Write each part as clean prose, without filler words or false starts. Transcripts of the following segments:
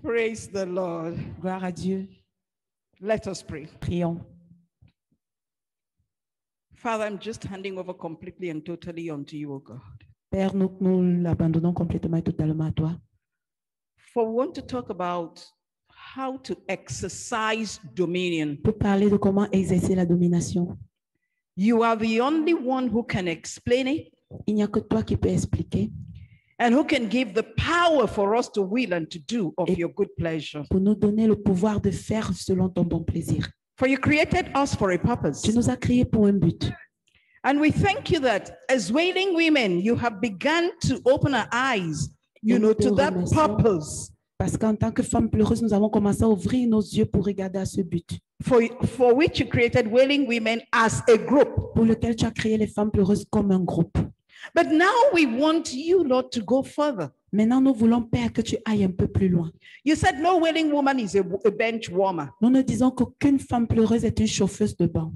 Praise the Lord. Gloire à Dieu. Let us pray. Prions. Father, I'm just handing over completely and totally unto you, O God. Père, nous l'abandonnons complètement et totalement à toi. For we want to talk about how to exercise dominion. Pour parler de comment exercer la domination. You are the only one who can explain it Il n'y a que toi qui peux expliquer and who can give the power for us to will and to do of your good pleasure. pour nous donner le pouvoir de faire selon ton bon plaisir. For you created us for a purpose. Tu nous as créés pour un but. And we thank you that as wailing women, you have begun to open our eyes, to that purpose. Parce qu'en tant que femmes pleureuses, nous avons commencé à ouvrir nos yeux pour regarder à ce but. For which you created wailing women as a group. Pour lequel tu as créé les femmes pleureuses comme un groupe. But now we want you, Lord, to go further. Maintenant, nous voulons, Père, que tu ailles un peu plus loin. You said no wailing woman is a bench warmer. Nous ne disons qu'aucune femme pleureuse est une chauffeuse de banc.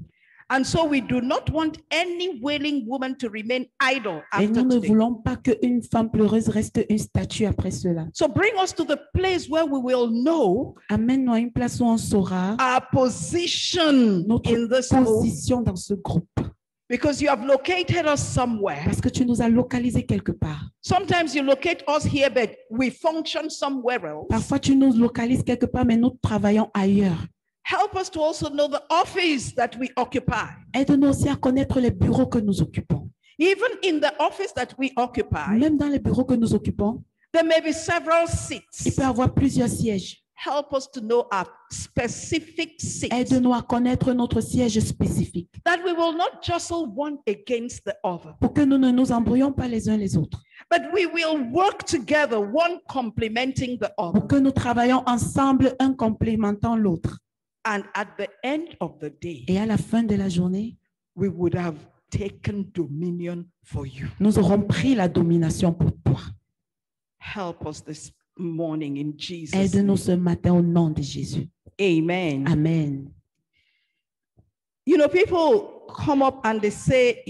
And so we do not want any wailing woman to remain idle Et after nous ne today. voulons pas qu'une femme pleureuse reste une statue après cela. So bring us to the place where we will know Amène-nous à une place où on saura our position notre in this group, position dans ce groupe. because you have located us somewhere. Parce que tu nous as localisés quelque part. Sometimes you locate us here, but we function somewhere else. Parfois, tu nous localises quelque part, mais nous travaillons ailleurs. Help us to also know the office that we occupy. Aide-nous aussi à connaître les bureaux que nous occupons. Even in the office that we occupy, Même dans les bureaux que nous occupons, there may be several il seats. peut y avoir plusieurs sièges. Help us to know our specific seats, Aide-nous à connaître notre siège spécifique that we will not jostle one against the other, pour que nous ne nous embrouillons pas les uns les autres, but we will work together, one complementing the other. pour que nous travaillions ensemble, un complémentant l'autre. And at the end of the day, Et à la fin de la journée, we would have taken dominion for you. nous aurons pris la domination pour toi. Help us this morning in Jesus' Aide-nous name. ce matin au nom de Jésus. Amen. Amen. People come up and they say,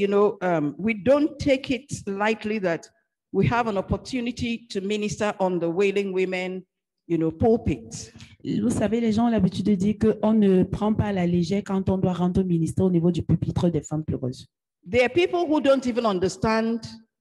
we don't take it lightly that we have an opportunity to minister on the wailing women, pulpit. Vous savez, les gens ont l'habitude de dire qu'on ne prend pas à la légère quand on doit rendre ministère au niveau du pupitre des femmes pleureuses. There are people who don't even understand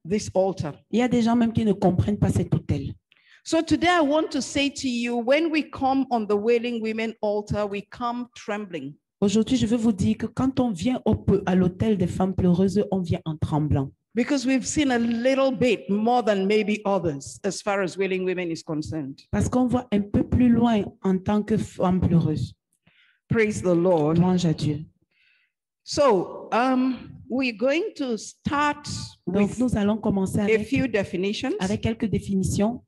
this altar. Il y a des gens même qui ne comprennent pas cette autel. So today I want to say to you, when we come on the wailing women altar, we come trembling. Aujourd'hui, je veux vous dire que quand on vient à l'autel des femmes pleureuses, on vient en tremblant. Because we've seen a little bit more than maybe others as far as wailing women is concerned. Parce qu'on voit un peu plus loin en tant que femme pleureuse. Praise the Lord. Louange à Dieu. So we're going to start Donc, with nous allons commencer a few definitions. avec quelques définitions.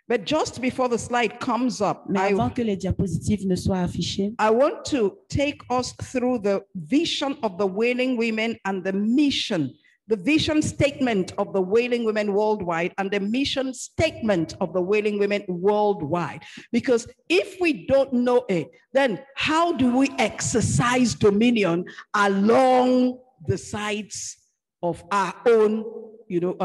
But just before the slide comes up, Mais avant que les diapositives ne soient affichées, I want to take us through the vision of the wailing women and the mission, the vision statement of the wailing women worldwide and the mission statement of the wailing women worldwide. Because if we don't know it, then how do we exercise dominion along the sides of our own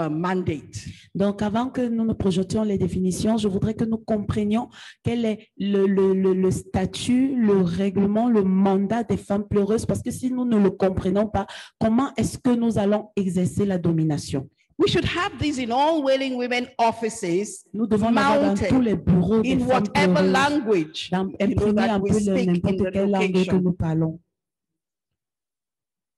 mandate? donc avant que nous ne projetions les définitions, je voudrais que nous comprenions quel est le statut, le règlement, le mandat des femmes pleureuses, parce que si nous ne le comprenons pas, comment est-ce que nous allons exercer la domination? We should have these in all wailing women offices, Nous devons l'avoir dans tous les bureaux des in femmes whatever pleureuses, language imprimer that un we peu speak in n'importe the quelle langue que location. nous parlons.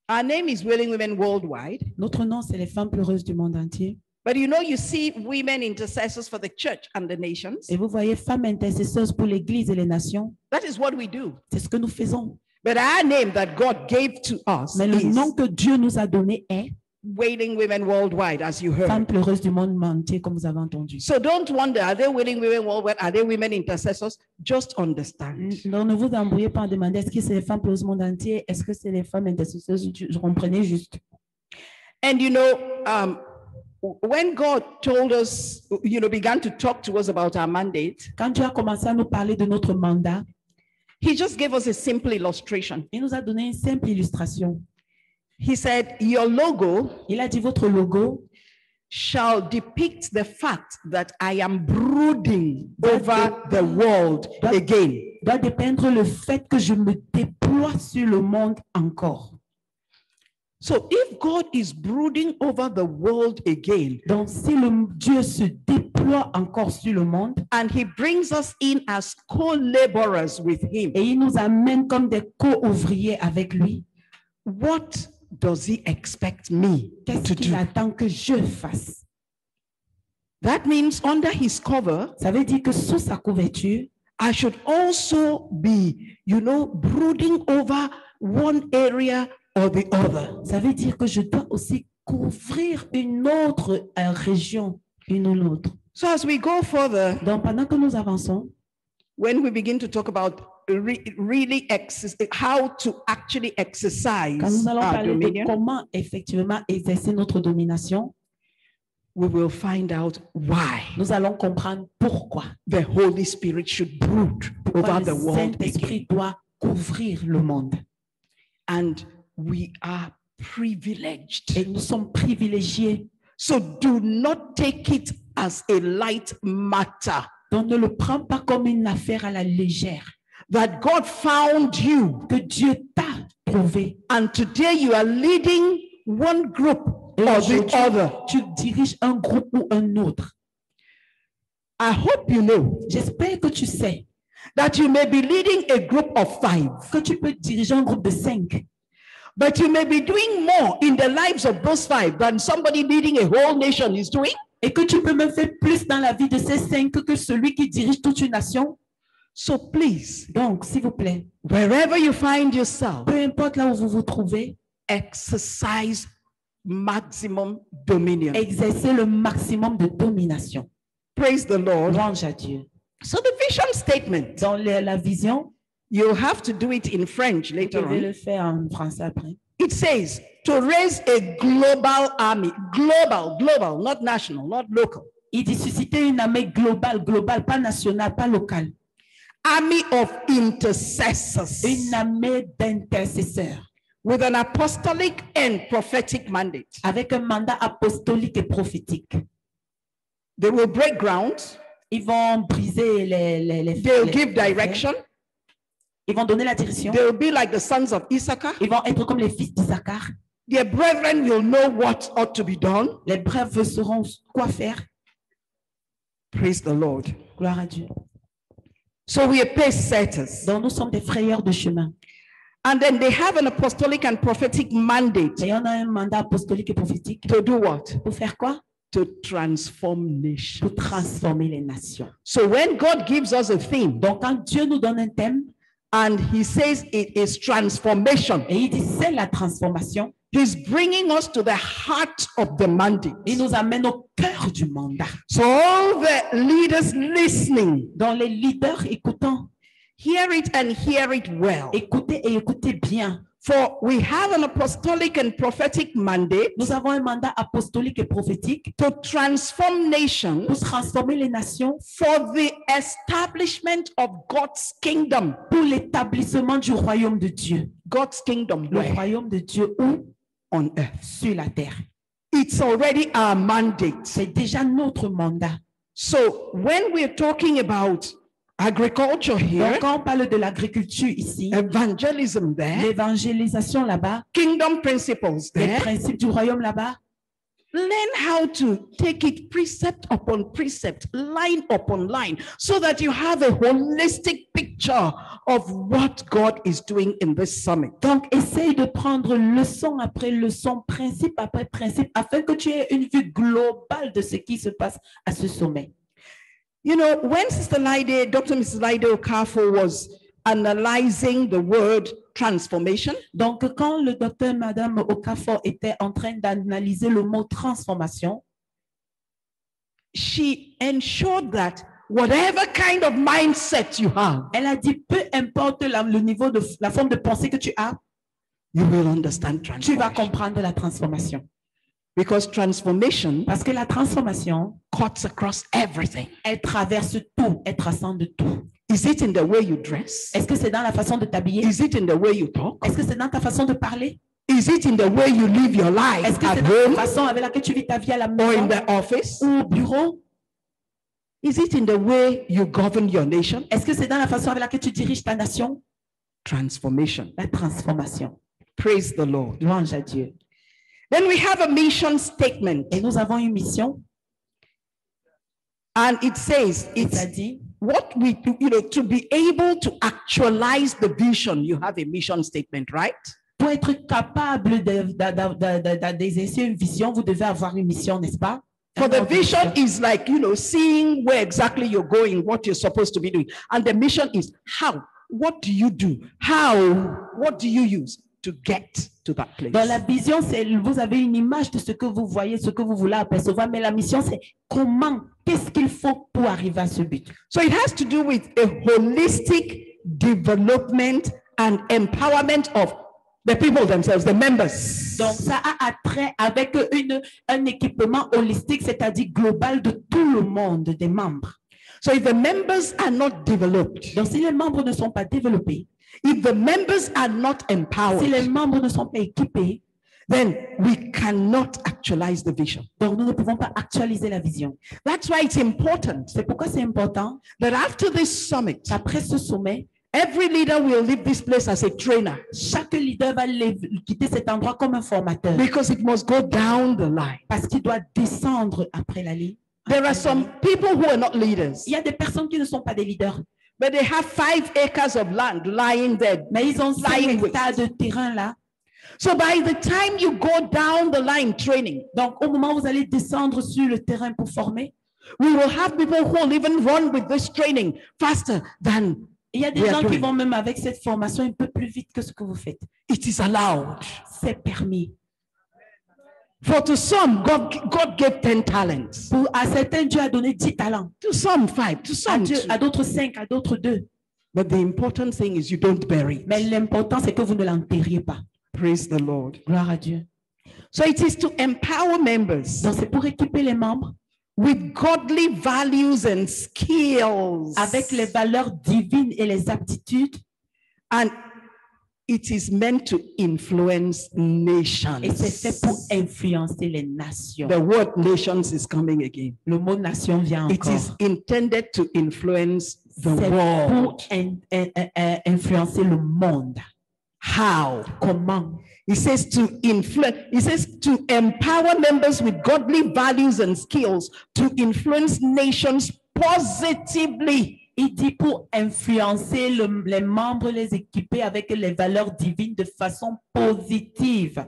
Our name is Wailing Women Worldwide. Notre nom, c'est les femmes pleureuses du monde entier. But you see women intercessors for the church and the nations. Et vous voyez, femmes intercesseuses pour l'Église et les nations, That is what we do. c'est ce que nous faisons. But our name that God gave to us Mais le is nom que Dieu nous a donné est Wailing Women Worldwide, as you femmes heard. pleureuses du monde entier, comme vous avez entendu. So don't wonder, are they Wailing Women Worldwide? Are they women intercessors? Just understand. Donc, ne vous embrouillez pas en demandant est-ce que c'est les femmes pleureuses du monde entier, est-ce que c'est les femmes intercesseuses, je comprenais juste. And when God told us, began to talk to us about our mandate, Quand Dieu a commencé à nous parler de notre mandat, He just gave us a simple illustration. il nous a donné une simple illustration. He said, your logo Il a dit votre logo shall depict the fact that I am brooding over the world again. Doit dépeindre le fait que je me déploie sur le monde encore. So if God is brooding over the world again, Donc, si Dieu se déploie encore sur le monde and he brings us in as co-laborers with him, et il nous amène comme des co-ouvriers avec lui, what does he expect me qu'est-ce to qu'il do? attend que je fasse? That means under his cover, Ça veut dire que sous sa couverture, I should also be, brooding over one area or the other. ça veut dire que je dois aussi couvrir une autre région, une ou l'autre. So as we go further, Donc, pendant que nous avançons, when we begin to talk about how to actually quand exercise nous allons our parler de dominion, comment effectivement exercer notre domination, we will find out why nous allons comprendre pourquoi. the Holy Spirit should brood Pourquoi over le the world again. Saint-Esprit doit couvrir le monde. And we are privileged. Et nous sommes privilégiés. So do not take it as a light matter Donc, ne le prends pas comme une affaire à la légère. that God found you, Que Dieu t'a trouvé. and today you are leading one group Et or the aujourd'hui, other. tu diriges un groupe ou un autre. I hope you know J'espère que tu sais that you may be leading a group of 5, que tu peux diriger un groupe de 5. but you may be doing more in the lives of those 5 than somebody leading a whole nation is doing. Et que tu peux même faire plus dans la vie de ces 5 que celui qui dirige toute une nation. So please, Donc, s'il vous plaît, wherever you find yourself, peu importe là où vous vous trouvez, exercise maximum dominion. exercez le maximum de domination. Praise the Lord. Louange à Dieu. So the vision statement, Dans la vision, you'll have to do it in French vous later devez on. le faire en français après. It says to raise a global army, global, not national, not local. Il dit susciter une armée globale, pas nationale, pas locale. Army of intercessors Une armée d'intercesseurs with an apostolic and prophetic mandate. avec un mandat apostolique et prophétique. They will break ground. Ils vont briser les They'll give direction. Ils vont donner la direction. They'll be like the sons of Issachar. Ils vont être comme les fils d'Issachar. Their brethren will know what ought to be done. Les brefs sauront quoi faire. Praise the Lord. Gloire à Dieu. So we are pace setters. Donc nous sommes des frayeurs de chemin. And then they have an apostolic and prophetic mandate Et on a un mandat apostolique et prophétique. to do what? Pour faire quoi? To transform nations. Pour transformer les nations. So when God gives us a theme Donc quand Dieu nous donne un thème and he says it is transformation, et il dit c'est la transformation, he's bringing us to the heart of the mandate. il nous amène au cœur du mandat. So all the leaders listening, Donc les leaders écoutants, hear it and hear it well. écoutez et écoutez bien. For we have an apostolic and prophetic mandate Nous avons un mandat apostolique et prophétique to transform nations pour transformer les nations, for the establishment of God's kingdom. pour l'établissement du royaume de Dieu. God's kingdom Le where? royaume de Dieu où? On earth. Sur la terre. It's already our mandate. C'est déjà notre mandat. So when we're talking about agriculture Donc here, quand on parle de l'agriculture ici, evangelism there, l'évangélisation là-bas, kingdom principles les there, principes du royaume là-bas, learn how to take it precept upon precept, line upon line, so that you have a holistic picture of what God is doing in this summit. donc essaye de prendre leçon après leçon, principe après principe, afin que tu aies une vue globale de ce qui se passe à ce sommet. You know, when Sister Laide, Dr. Mrs. Laide Okafor was analyzing the word transformation, Donc quand le docteur Madame Okafor était en train d'analyser le mot transformation, she ensured that whatever kind of mindset you have, elle a dit peu importe le niveau de la forme de pensée que tu as, you will understand tu vas transformation. comprendre la transformation. Because transformation Parce que la transformation, cuts across everything. elle traverse tout, elle transcende tout. Is it in the way you dress? Est-ce que c'est dans la façon de t'habiller? Is it in the way you talk? Est-ce que c'est dans ta façon de parler? Is it in the way you live your life Est-ce que at c'est la home façon avec laquelle tu vis ta vie à la or in maison the office? ou au bureau? Is it in the way you govern your nation? Est-ce que c'est dans la façon avec laquelle tu diriges ta nation? Transformation. La transformation. Praise the Lord. Louange à Dieu. Then we have a mission statement, Et nous avons une mission. and it says Ça it's dit, what we do, to be able to actualize the vision. You have a mission statement, right? pour être capable d'exercer une vision, vous devez avoir une mission, n'est-ce pas? For the vision is like, seeing where exactly you're going, what you're supposed to be doing. And the mission is how, what do you do? What do you use to get to that place? Dans la vision, c'est vous avez une image de ce que vous voyez, ce que vous voulez apercevoir, mais la mission, c'est comment, qu'est-ce qu'il faut pour arriver à ce but. So it has to do with a holistic development and empowerment of the people themselves, the members. Donc, ça a attrait avec un équipement holistique, c'est-à-dire global de tout le monde, des membres. So if the members are not developed, Donc, si les membres ne sont pas développés, if the members are not si les empowered, membres ne sont pas équipés, then we cannot actualize the vision. donc nous ne pouvons pas actualiser la vision. That's why it's important C'est pourquoi c'est important that after this summit, qu'après ce sommet, every leader will leave this place as a trainer, chaque leader va quitter cet endroit comme un formateur because it must go down the line. parce qu'il doit descendre après la ligne. There are some people who are not leaders, Il y a des personnes qui ne sont pas des leaders, but they have 5 acres of land lying there. mais ils ont 5 Lying with. hectares de terrain là. So by the time you go down the line training, Donc, au moment où vous allez descendre sur le terrain pour former, we will have people who will even run with this training faster than il y a des we are gens qui doing. vont même avec cette formation un peu plus vite que ce que vous faites. It is allowed. C'est permis. For to some, God gave 10 talents. À certains, Dieu a donné 10 talents. To some 5, to À some 2. d'autres 5, à d'autres 2. But the important thing is you don't bury it. Mais l'important, c'est que vous ne l'enterriez pas. Praise the Lord. Gloire à Dieu. So it is to empower members Donc, c'est pour équiper les membres with godly values and skills. avec les valeurs divines et les aptitudes. And it is meant to influence nations. Et c'est fait pour influencer les nations. The word nations is coming again. Le mot nation vient It is encore. intended to influence the C'est pour world. influencer le monde. How? Comment? It says to influence, it says to empower members with godly values and skills to influence nations positively. Il dit pour influencer les membres, les équiper avec les valeurs divines de façon positive.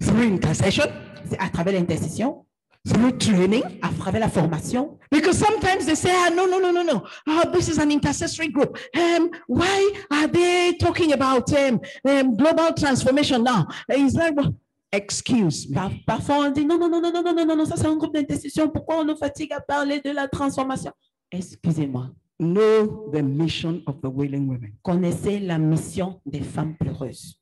Through intercession, C'est à travers l'intercession, through training. à travers la formation. Because sometimes they say, no. This is an intercessory group. Why are they talking about global transformation now? It's like, well, excuse me. Parfois, on dit non, ça c'est un groupe d'intercession. Pourquoi on nous fatigue à parler de la transformation? Excusez-moi. Know the mission of the Wailing Women. Connaissez la mission des femmes pleureuses.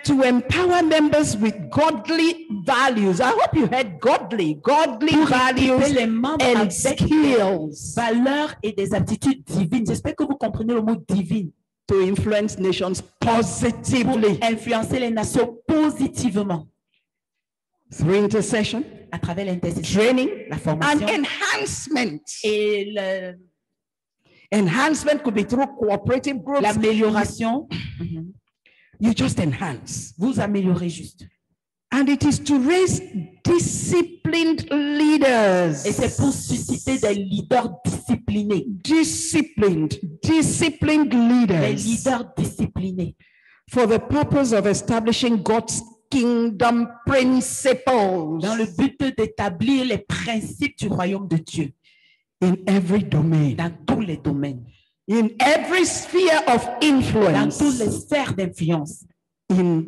To empower members with godly values. I hope you heard godly values les membres and avec skills des valeurs et des aptitudes divines. J'espère que vous comprenez le mot divine. to influence nations Pour positively influencer les nations positivement through intercession, à travers l'intercession, training, la and formation enhancement. et Enhancement could be through cooperative groups. l'amélioration. You just enhance. Vous améliorez juste. And it is to raise disciplined leaders. Et c'est pour susciter des leaders disciplinés. Disciplined Des leaders. leaders disciplinés. For the purpose of establishing God's kingdom principles Dans le but d'établir les principes du royaume de Dieu. in every domain, Dans tous les domaines. in every sphere of Dans influence toutes les sphères d'influence. in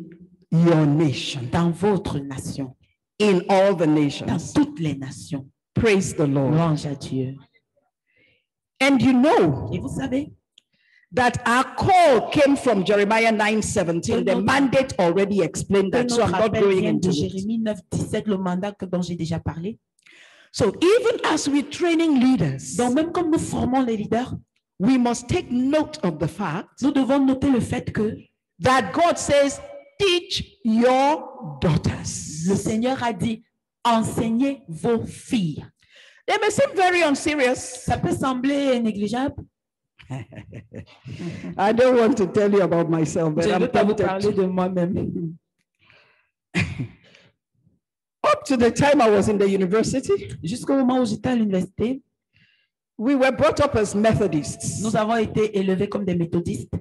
your nation, Dans votre nation. in all the Dans nations. toutes les nations. Praise the Lord. Louange à Dieu. And you know Et vous savez, that our call came from Jeremiah 9:17. The notre- mandate already explained que that, so notre I'm not appel going vient into de it. Jérémie 9, 17, le mandat dont j'ai déjà parlé. So even as we're training leaders, Donc même comme nous formons les leaders, we must take note of the fact nous devons noter le fait que that God says, teach your daughters. Le Seigneur a dit, enseignez vos filles. They may seem very unserious. Ça peut sembler négligeable. I don't want to tell you about myself, but Je ne I'm veux pas vous tempted parler to. de moi-même. Up to the time I was in the university, Jusqu'au moment où j'étais à l'université, we were brought up as Methodists. nous avons été élevés comme des méthodistes.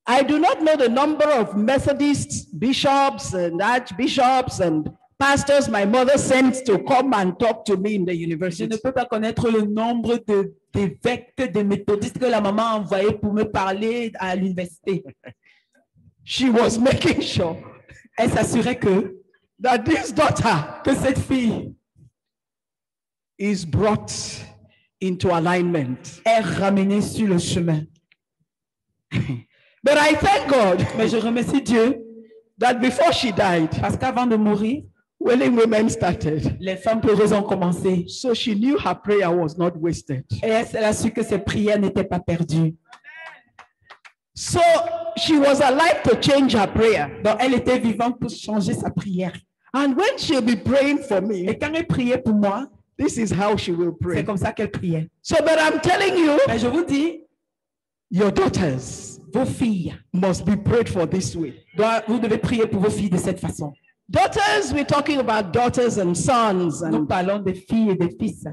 I do not know the number of Methodist bishops and archbishops and pastors my mother sent to come and talk to me in the Je university. ne peux pas connaître le nombre d'évêques, de méthodistes que la maman a envoyés pour me parler à l'université. She was making sure Elle s'assurait that this daughter que cette fille is brought into alignment. est ramenée sur le chemin. But I thank God Mais je remercie Dieu that before she died, parce qu'avant de mourir, willing women started. les femmes pleureuses ont commencé. So she knew her prayer was not wasted. Et elle a su que ses prières n'étaient pas perdues. So she was alive to change her prayer. Donc, elle était vivante pour changer sa prière. And when she'll be praying for Et me, quand elle priait pour moi, this is how she will c'est pray. comme ça qu'elle priait. So, but I'm telling you, Mais je vous dis, your daughters vos filles, must be prayed for this way. vous devez prier pour vos filles de cette façon. Daughters, we're talking about daughters and sons. Nous And parlons des filles et des fils.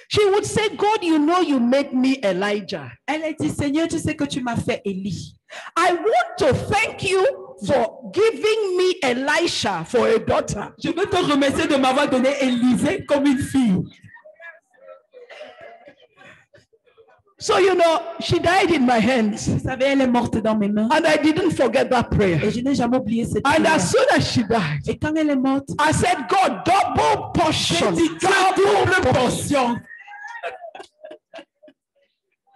she would say, God, you know you made me Elijah. Elle a dit, Seigneur, tu sais que tu m'as fait Élie. I want to thank you for giving me Elisha for a daughter. Je veux te remercier de m'avoir donné Élisée comme une fille. So, you know, she died in my hands. Vous savez, elle est morte dans mes mains. And I didn't forget that prayer. Et je n'ai jamais oublié cette And prière. as soon as she died, Et quand elle est morte, I said, God, double j'ai portion. dit, double portion.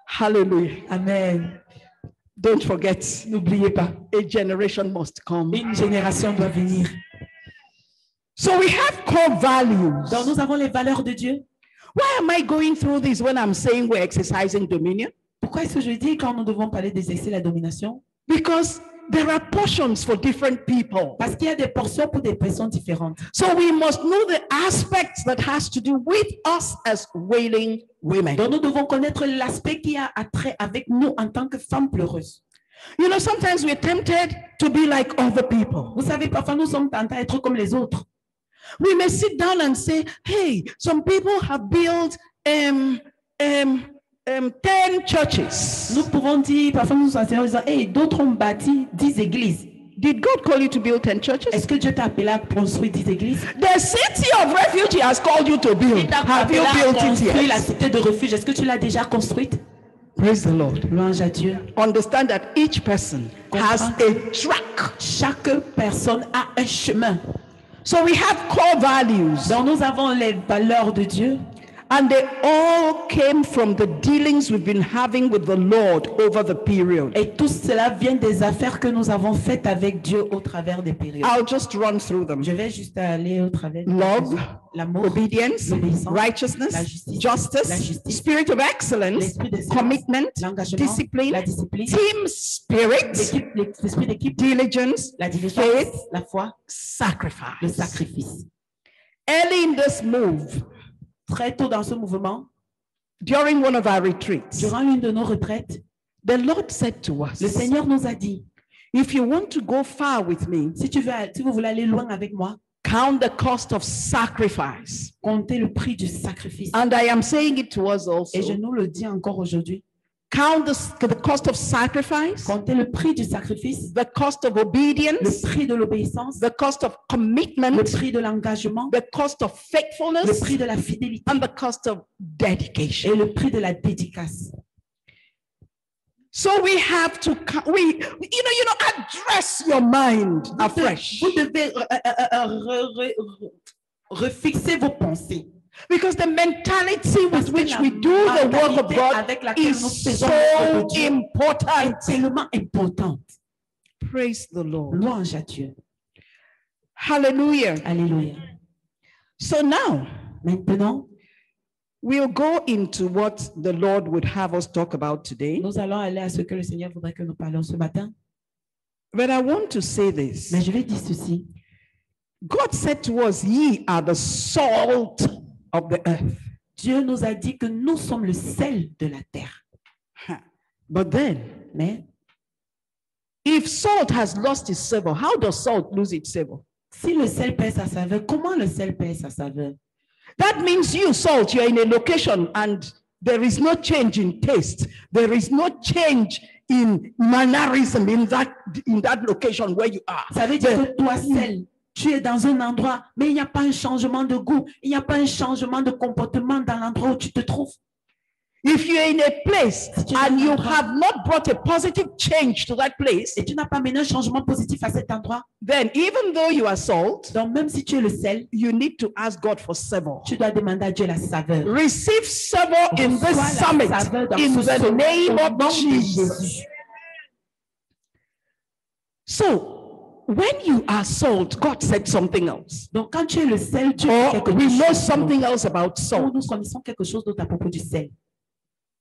Hallelujah. Amen. Don't forget, N'oubliez pas, a generation must come. une génération doit venir. So we have core values. Donc nous avons les valeurs de Dieu. Why am I going through this when I'm saying we're exercising dominion? Pourquoi est-ce que je dis quand nous devons parler des excès de la domination? Because there are portions for different people. Parce qu'il y a des portions pour des personnes différentes. So we must know the aspects that has to do with us as wailing women. Donc nous devons connaître l'aspect qui a attrait avec nous en tant que femmes pleureuses. You know, sometimes we're tempted to be like other people. Vous savez, parfois nous sommes tentés à être comme les autres. We may sit down and say, hey, some people have built 10 churches. Nous pouvons dire, parfois nous enseignons en disant, hey, d'autres ont bâti 10 églises. Did God call you to build 10 churches? Est-ce que Dieu t'a appelé à construire 10 églises? The city of refuge he has called you to build. Il t'a Have appelé you à built it construire la yet? cité de refuge. Est-ce que tu l'as déjà construite? Praise the Lord. Louange à Dieu. Understand that each person has a track. Chaque personne a un chemin. So we have core values, Donc nous avons les valeurs de Dieu. and they all came from the dealings we've been having with the Lord over the period. Et tout cela vient des affaires que nous avons faites avec Dieu au travers des périodes. I'll just run through them. Je vais juste aller au travers. Love, L'amour, obedience, l'obéissance, righteousness, la justice, justice, la justice, spirit of excellence, l'esprit d'excellence, commitment, l'engagement, discipline, la discipline, team spirit, l'esprit d'équipe, diligence, la diligence, faith, la foi, le sacrifice. sacrifice. Early in this move, Très tôt dans ce mouvement, during one of our retreats, durant l'une de nos retraites, the Lord said to us, le Seigneur nous a dit, if you want to go far with me, si vous voulez aller loin avec moi, count the cost of sacrifice. comptez le prix du sacrifice. And I am saying it to us Et je also. nous le dis encore aujourd'hui. Count the cost of sacrifice, Comptez le prix du sacrifice, the cost of le obedience, prix de l'obéissance, the cost of le commitment, prix de l'engagement, the cost of le faithfulness, prix de la fidélité and the cost of dedication. et le prix de la dédicace. So we have to, address your mind afresh. Vous devez refixer vos pensées. Because the mentality Parce with que which la we do the work of mentalité God avec laquelle is nous faisons so l'œuvre de Dieu important. est tellement importante. Praise the Lord. Louange à Dieu. Hallelujah. Alléluia. So now Maintenant, we'll go into what the Lord would have us talk about today. nous allons aller à ce que le Seigneur voudrait que nous parlions ce matin. But I want to say this. Mais je vais dire ceci. God said to us, ye are the salt of the earth. Dieu nous a dit que nous sommes le sel de la terre. But then, Mais if salt has lost its savor, how does salt lose its savor? si le sel perd sa saveur, comment le sel perd sa saveur? That means you, salt, you're in a location and there is no change in taste. There is no change in mannerism in that location where you are. Ça veut dire que toi, sel, tu es dans un endroit, mais il n'y a pas un changement de goût, il n'y a pas un changement de comportement dans l'endroit où tu te trouves. If you're in a place and you have not brought a positive change to that place, Et tu n'as pas mené un changement positif à cet endroit, then even though you are salt, donc même si tu es le sel, you need to ask God for savor. tu dois demander à Dieu la saveur. Receive savor in this Reçois la summit saveur dans in ce the sommet, name au of nom de Jesus. Jésus. So, when you are salt, God said something else. Donc quand tu es le sel, tu es Or quelque we know chose. something else about Ou salt. nous connaissons quelque chose d'autre à propos du sel.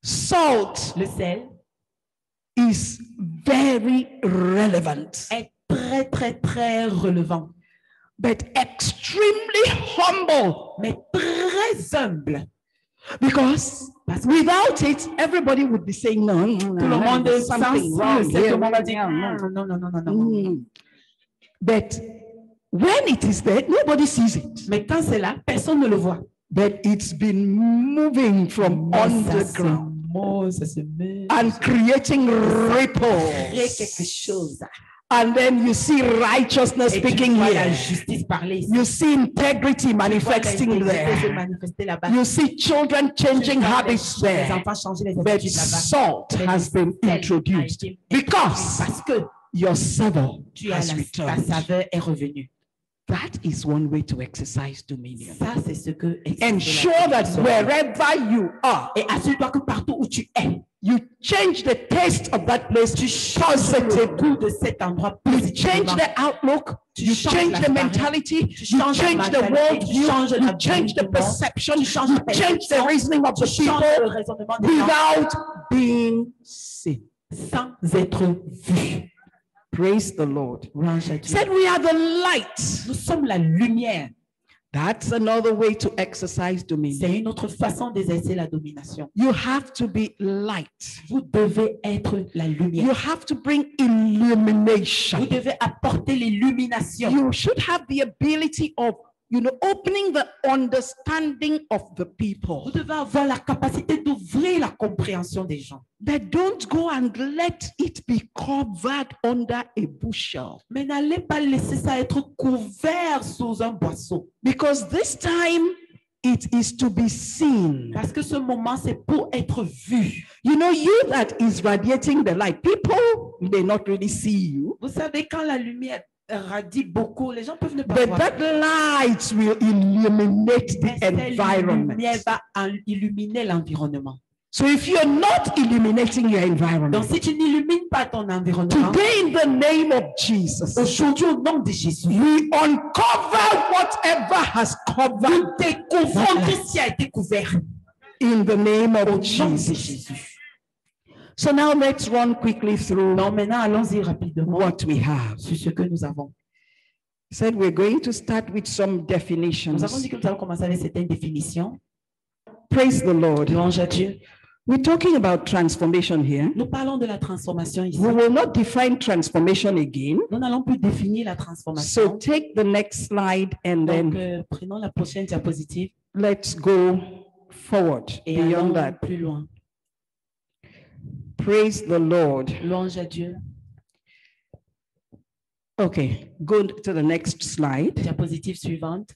Salt Le sel is very relevant, est très, très, très relevant, but extremely humble, mais très humble. because without it, everybody would be saying, no, no, Tout le no, monde there's sans something le wrong sel, tout here. le monde va dire, Yeah, no. non, non, non, non, non, non. But when it is there, nobody sees it. Mais quand c'est là, personne ne le voit. But it's been moving from Mais ça se underground meut, ça se meut, and creating crée quelque ripples. chose. And then you see righteousness Et tu speaking vois la here. justice parler ici. You see integrity Tu vois manifesting l'intégrité se there. manifester là-bas. You see children Tu changing vois habits les there. enfants changer les But habitudes là-bas. salt Mais has been le sel a introduced été because parce que your savor tu as has ta returned. saveur est revenue. That is one way to exercise dominion. Ça, c'est ce que Ensure that wherever you are, et assure-toi que partout où tu es, you change the taste of that place tu changes le positively. goût de cet endroit You positivement. change the outlook, Tu you changes change la the parole, mentality, tu you changes la change the mentalité, worldview, tu changes you la change the vision du monde, perception, tu changes you la change the perception, reasoning of tu the changes le people raisonnement des gens without being seen. sans être vus. Praise the Lord. Louange à Dieu. Said we are the light. Nous sommes la lumière. That's another way to exercise dominion. C'est une autre façon d'exercer la domination. You have to be light. Vous devez être la You lumière. have to bring Vous illumination. devez apporter l'illumination. You should have the ability of, opening the understanding of the Vous people. devez avoir la capacité d'ouvrir la compréhension des gens. But don't go and let it be covered under a bushel. Mais n'allez pas laisser ça être couvert sous un boisseau. Because this time it is to be seen. Parce que ce moment, c'est pour être vu. You that is radiating the light. People may not really see you, Vous savez, quand la lumière radie beaucoup, les gens peuvent ne pas but voir. that light will illuminate Mais the cette environment. lumière va illuminer l'environnement. So if you're not illuminating your Donc, environment, si tu n'illumines pas ton environnement, today in the name of Jesus, aujourd'hui, au nom de Jésus, we uncover whatever has covered nous découvrons tout ce qui a été couvert. in the name Au of nom de Jesus. Jésus. So now let's run quickly through Donc, maintenant, allons-y rapidement what we have. sur ce que nous avons. Said we're going to start with some Nous avons definitions. dit que nous allons commencer avec certaines définitions. Praise the Lord. Louange à Dieu. We're talking about transformation here. Nous parlons de la transformation ici. We will not define transformation again. Nous n'allons plus définir la So transformation. take the next slide and Donc, then prenons la prochaine diapositive let's go forward et beyond allons that. plus loin. Praise the Lord. Louange à Dieu. Okay, go to the next slide. Diapositive suivante.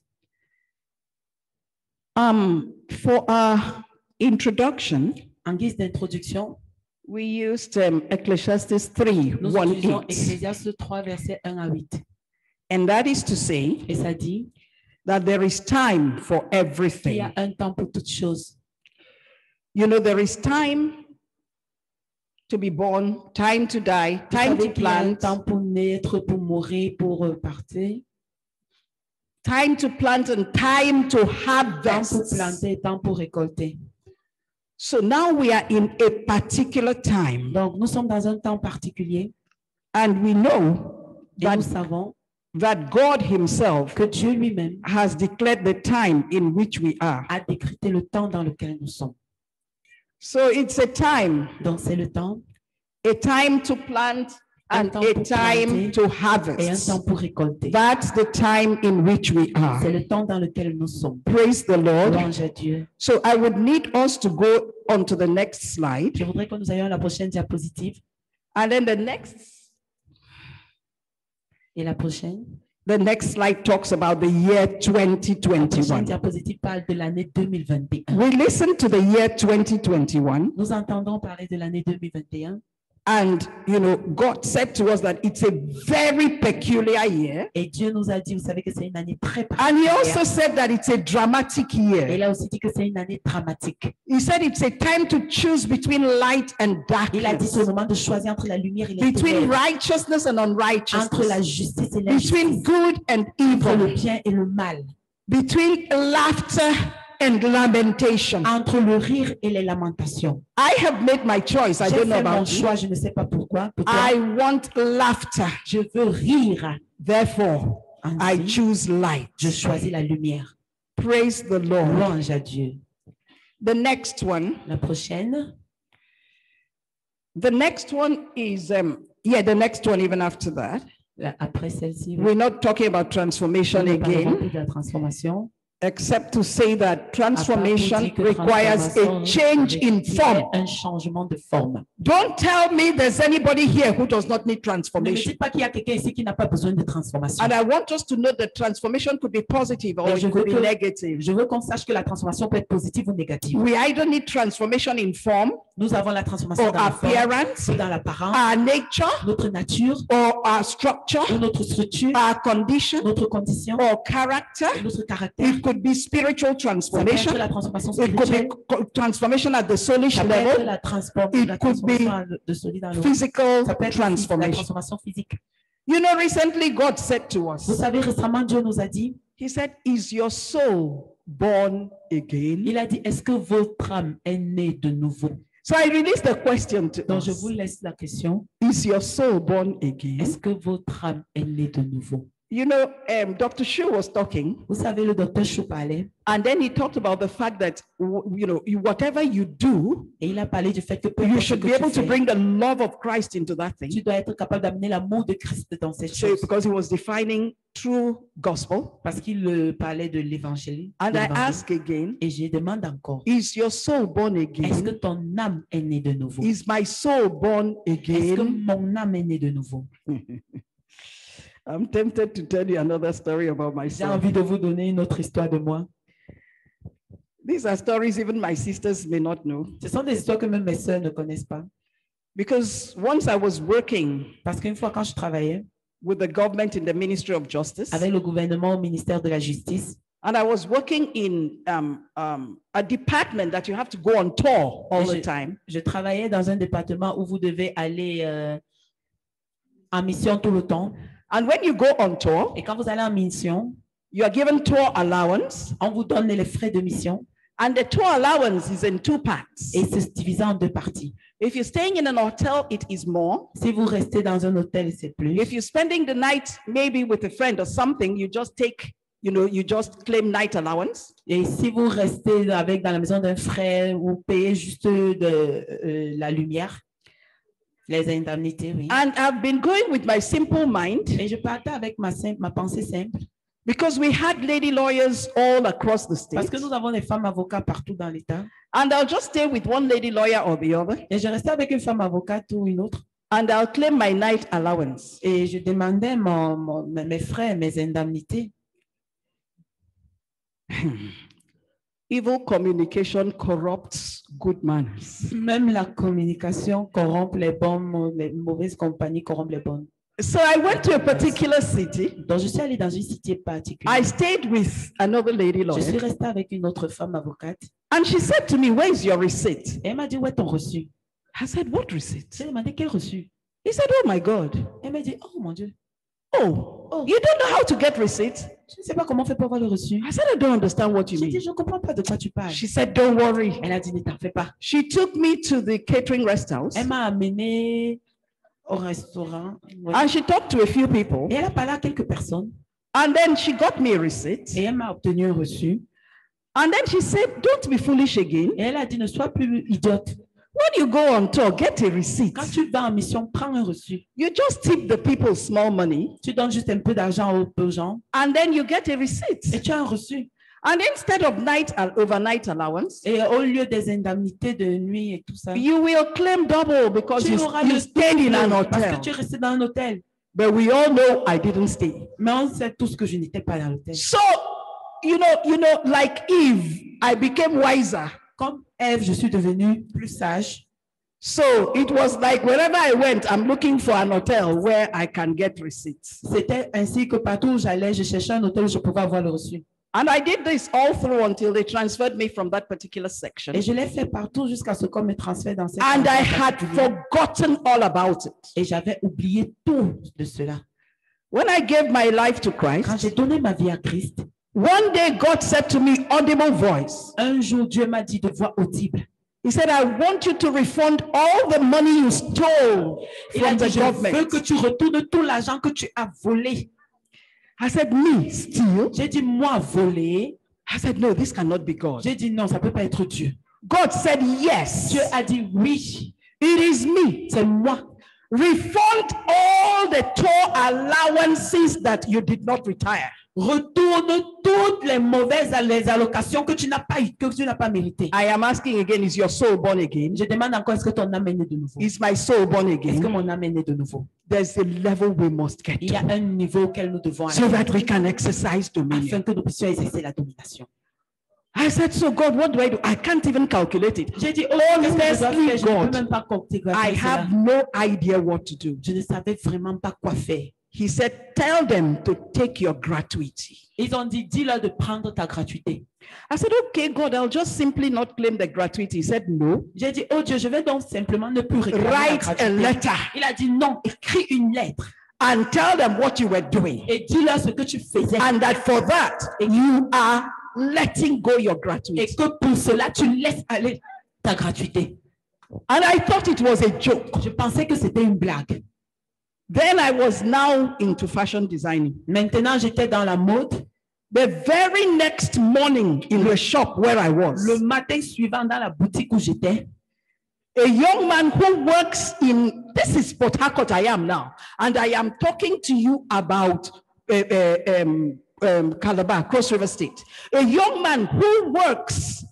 For our introduction, En guise d'introduction, we used Ecclesiastes 3, nous 1, utilisons 8. Ecclésiaste 3, versets 1 à 8. And that is to say Et ça dit that there is time for qu'il y everything. a un temps pour toutes choses. There is time to be born, time to die, Vous time to savez qu'il y a un plant, temps pour naître, pour mourir, pour partir. time to plant and time to Temps pour harvest. planter, temps pour récolter. So now we are in a particular time, Donc, nous sommes dans un temps particulier and we know et nous that savons that God himself que Dieu lui-même has declared the time in which we are. a décrété le temps dans lequel nous sommes. So it's a time Donc c'est le temps to plant and temps a pour time planter to et un harvest. temps pour récolter. That's the time in which we are. C'est le temps dans lequel nous sommes. Praise the Lord. Louange à Dieu. So I would need us to go on to the next slide. Je voudrais que nous ayons la prochaine diapositive. And then the next Et la prochaine slide talks about the year La prochaine 2021. diapositive parle de l'année 2021. We listen to the year 2021, Nous entendons parler de l'année 2021 and God said to us that it's a very peculiar year. et Dieu nous a dit, vous savez que c'est une année très And he particulière. also said that it's a dramatic Et year. il a aussi dit que c'est une année dramatique. He said it's a time to choose between light and Il a dit c'est darkness, le moment de choisir entre la lumière et les between ténèbres, righteousness and entre la unrighteousness, justice et between l'injustice, good and entre le evil, bien et le mal, between laughter and lamentation. entre le rire et les lamentations. I have made my choice. I J'ai don't know fait mon about you. choix, je ne sais pas pourquoi. Pour toi, I want laughter. je veux rire. Therefore, I Ainsi, choose light. je choisis la lumière. Praise the Lord. Louange à Dieu. The next one. La prochaine, The next one is, the next one even after that. après celle-ci, We're not talking about transformation nous ne parlerons again, plus de la transformation. except to say that À part pour transformation dire que requires a transformation change in requiert form. un changement de forme. Don't tell me there's anybody here who does not need Ne me transformation. dites pas qu'il y a quelqu'un ici qui n'a pas besoin de transformation. And I want us to know that transformation could be positive or Et it je veux could be que- negative. Je veux qu'on sache que la transformation peut être positive ou négative. We either need transformation in form Nous avons la transformation or dans la forme, appearance, ou dans l'apparence, our nature notre nature, or our structure, ou notre structure, our condition notre condition, or character. notre caractère. It could be spiritual Ça peut transformation. être la transformation It could be spirituelle. transformation at the soulish Ça peut être level, la It transformation could de solide dans le physical Ça peut être la transformation. transformation physique. You know, recently God said to Vous us, savez, récemment, Dieu nous a dit, He said, Is your soul born again? il a dit, est-ce que votre âme est née de nouveau? So I release the question to Donc, je us. vous laisse la question. Is your soul born again? Est-ce que votre âme est née de nouveau? You know, Dr. Shu was talking, Vous savez, le docteur Chou parlait and then he talked about the fact that, whatever you do, et il a parlé du fait que peu you importe ce should que be able tu to fais, bring the love of Christ into that tu thing. dois être capable d'amener l'amour de Christ dans cette So, chose. because he was defining true gospel. Parce qu'il parlait de l'évangile. And de I l'évangile. ask again, Et je demande encore, is your soul born est-ce que again? ton âme est née de nouveau? Is my soul born Est-ce que again? mon âme est née de nouveau? I'm tempted to tell you another story about J'ai myself. envie de vous donner une autre histoire de moi. These are stories even my sisters may not know. Ce sont des histoires que même mes sœurs ne connaissent pas. Because once I was working Parce qu'une fois, quand je travaillais with the government in the Ministry of Justice, avec le gouvernement au ministère de la Justice, and I was working in a department that you have to go on tour all the time. je travaillais dans un département où vous devez aller en mission tout le temps. And when you go on tour, Et quand vous allez en mission, you are given tour allowance, on vous donne les frais de mission and the tour allowance is in two parts. et c'est divisé en deux parties. If you're staying in an hotel, it is more. Si vous restez dans un hôtel, c'est plus. If you're spending the night maybe with a friend or something, you just take, you just claim night allowance. Et si vous restez dans la maison d'un frère, vous payez juste la lumière, les indemnités, oui. And I've been going with my simple mind Et je partais avec ma pensée simple, because we had lady lawyers all across the parce state. que nous avons des femmes avocats partout dans l'État. And I'll just stay with one lady lawyer or the other, Et je restais avec une femme avocate ou une autre. and I'll claim my night allowance. Et je demandais mes frais, mes indemnités. Evil communication corrupts good manners. Même la communication corrompt les mauvaises compagnies corrompent les bonnes. So I went to a particular city. Donc, je suis allée dans une cité particulière. I stayed with another lady Je suis lawyer, restée avec une autre femme avocate. and she said to me, "Where's your receipt?" Et elle m'a dit, où est ton reçu? I said, "What receipt?" J'ai demandé, quel reçu? He said, "Oh my God. Elle m'a dit, oh mon Dieu, Oh, you don't know how to get receipt?" je ne sais pas comment faire pour avoir le reçu. I said, "I don't understand what you J'ai dit, mean." je ne comprends pas de quoi tu parles. She said, "Don't worry." Elle a dit, ne t'en fais pas. She took me to the catering rest house, Elle m'a amené au restaurant. Oui. And she talked to a few people. Et elle a parlé à quelques personnes. And then she got me a receipt. Et elle m'a obtenu un reçu. And then she said, don't be foolish again. Et elle a dit, ne sois plus idiote. When you go on tour, get a receipt. Quand tu vas en mission, prends un reçu. You just tip the people small money. Tu donnes juste un peu d'argent aux gens. And then you get a receipt. Et tu as un reçu. And instead of overnight allowance, Et au lieu des indemnités de nuit et tout ça, you will claim double because tu you auras stayed in an parce que hotel. tu es resté dans un hôtel. But we all know I didn't stay. Mais on sait tous que je n'étais pas dans l'hôtel. So, you know, like Eve, I became wiser. Comme Ève, je suis devenue plus sage. So it was like wherever I went, I'm looking for an hotel where I can get receipts. C'était ainsi que partout où j'allais, je cherchais un hôtel où je pouvais avoir le reçu. And I did this all through until they transferred me from that particular section. Et je l'ai fait partout jusqu'à ce qu'on me transfère dans cette And I section had particulière. forgotten all about it. Et j'avais oublié tout de cela. When I gave my life to Quand Christ, j'ai donné ma vie à Christ, one day God said to me, audible voice, un jour Dieu m'a dit de voix audible. He said, I want you to refund all the money you stole Il a from dit, the je veux government. que tu retournes tout l'argent que tu as volé. I said, me steal? J'ai dit, moi, voler. I said, no, this cannot be God. J'ai dit, non, ça ne peut pas être Dieu. God said, yes, Dieu a dit, oui, it is me. c'est moi. Refund all the tour allowances that you did not retire. Retourne toutes les mauvaises les allocations que tu n'as pas eu, que tu n'as pas méritées. I am asking again, is your soul born again? Je demande encore, est-ce que ton âme est née de nouveau? Is my soul born Est-ce que again? mon âme est née de nouveau? There's a level we must get Il y a to un niveau auquel nous devons so aller that we can exercise afin dominion. que nous puissions exercer la domination. I said, so God, what do? I can't even calculate it. J'ai dit, oh, qu'est-ce que je dois Honestly, faire? Je ne God, peux même pas compter. I have no idea what to do. Je ne savais vraiment pas quoi faire. He said, tell them to take your gratuity. Ils ont dit, dis-leur de prendre ta gratuité. I said, okay, God, I'll just simply not claim the gratuity. He said, no. J'ai dit, oh Dieu, je vais donc simplement ne plus réclamer la Write a gratuité. letter Il a dit, non, écris une lettre and tell them what you were doing. et dis-leur ce que tu faisais. And that for that, you are letting go your Et gratuity. que pour cela, tu laisses aller ta gratuité. And I thought it was a joke. Je pensais que c'était une blague. Then I was now into fashion designing. Maintenant, j'étais dans la mode. The very next morning in the shop where I was, Le matin suivant, dans la boutique où j'étais, a young man who works in, this is Port Harcourt I am now, and I am talking to you about Calabar, Cross River State. A young man who works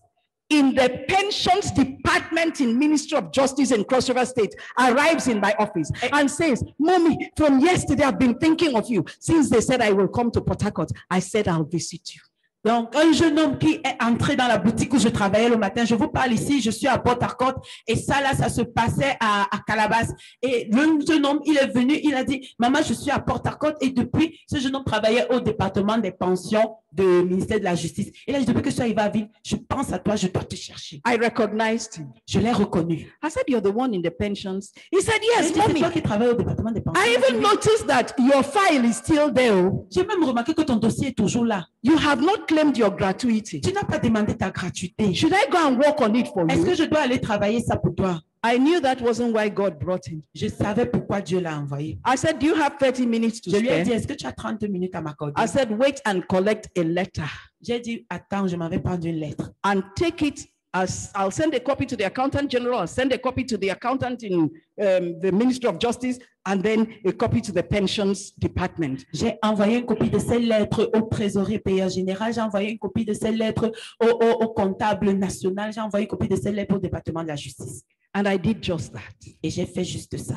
in the pensions department in Ministry of Justice in Cross River State arrives in my office and says, Mommy, from yesterday I've been thinking of you. Since they said I will come to Port Harcourt, I said I'll visit you. donc un jeune homme qui est entré dans la boutique où je travaillais le matin, je vous parle ici, je suis à Port Harcourt et ça là, ça se passait à Calabasse. Et le jeune homme, il est venu, il a dit, maman, je suis à Port Harcourt et depuis, ce jeune homme travaillait au département des pensions du ministère de la Justice. Il a dit, depuis que je suis arrivé à Ville, je pense à toi, je dois te chercher. I recognized him. Je l'ai reconnu. I said, you're the one in the pensions. He said, J'ai yes, dit, c'est Mommy. toi qui travailles au département des pensions. I even noticed that your file is still there. J'ai même remarqué que ton dossier est toujours là. You have not claimed your gratuity. Tu n'as pas demandé ta gratuité. Should I go and work on it for Est-ce you? que je dois aller travailler ça pour toi? I knew that wasn't why God brought him. Je savais pourquoi Dieu l'a envoyé. I said, do you have 30 minutes to Je lui ai dit, spare? est-ce que tu as 30 minutes à m'accorder? I said, wait and collect a letter J'ai dit, attends, je m'en vais prendre une lettre. and take it as I'll send a copy to the accountant general, I'll send a copy to the accountant in the Ministry of Justice, and then a copy to the pensions department. J'ai envoyé une copie de ces lettres au trésorier payeur général. J'ai envoyé une copie de ces lettres au comptable national. J'ai envoyé une copie de ces lettres au département de la justice. And I did just that. Et j'ai fait juste ça.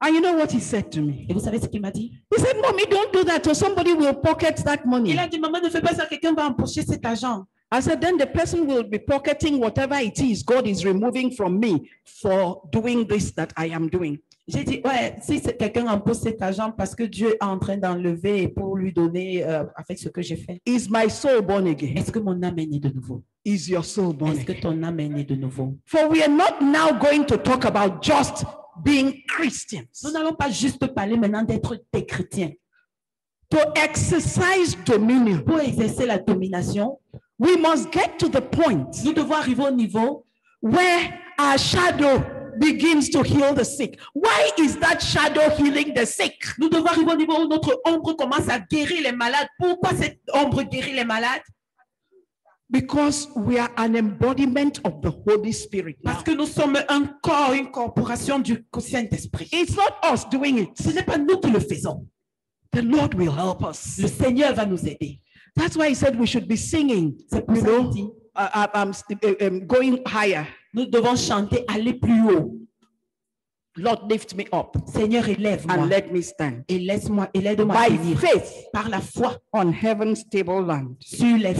And you know what he said to me? Et vous savez ce qu'il m'a dit? He said, Mommy, don't do that or somebody will pocket that money. Il a dit, maman, ne fais pas ça, quelqu'un va empocher cet argent. I said, then the person will be pocketing whatever it is God is removing from me for doing this that I am doing. J'ai dit, ouais, si quelqu'un empoche cet argent parce que Dieu est en train d'enlever pour lui donner avec ce que j'ai fait. Is my soul born again? Est-ce que mon âme est née de nouveau? Is your soul born Est-ce que again? ton âme est née de nouveau? For we are not now going to talk about just being Christians. Nous n'allons pas juste parler maintenant d'être des chrétiens. To exercise dominion, Pour exercer la domination, we must get to the point nous devons arriver au niveau where our shadow begins to heal the sick. Why is that shadow healing the sick? Nous devons arriver au niveau où notre ombre commence à guérir les malades. Pourquoi cette ombre guérit les malades? Because we are an embodiment of the Holy Spirit. Parce que nous sommes un corps, une corporation du Saint-Esprit. It's not us doing it. Ce n'est pas nous qui le faisons. The Lord will help us. Le Seigneur va nous aider. That's why he said we should be singing, C'est pour you ça know, qu'il dit, going higher. nous devons chanter, aller plus haut. Lord, lift me up Seigneur, élève-moi and let me stand. et laisse-moi, et aide-moi à By tenir faith par la foi on heaven's tableland. sur les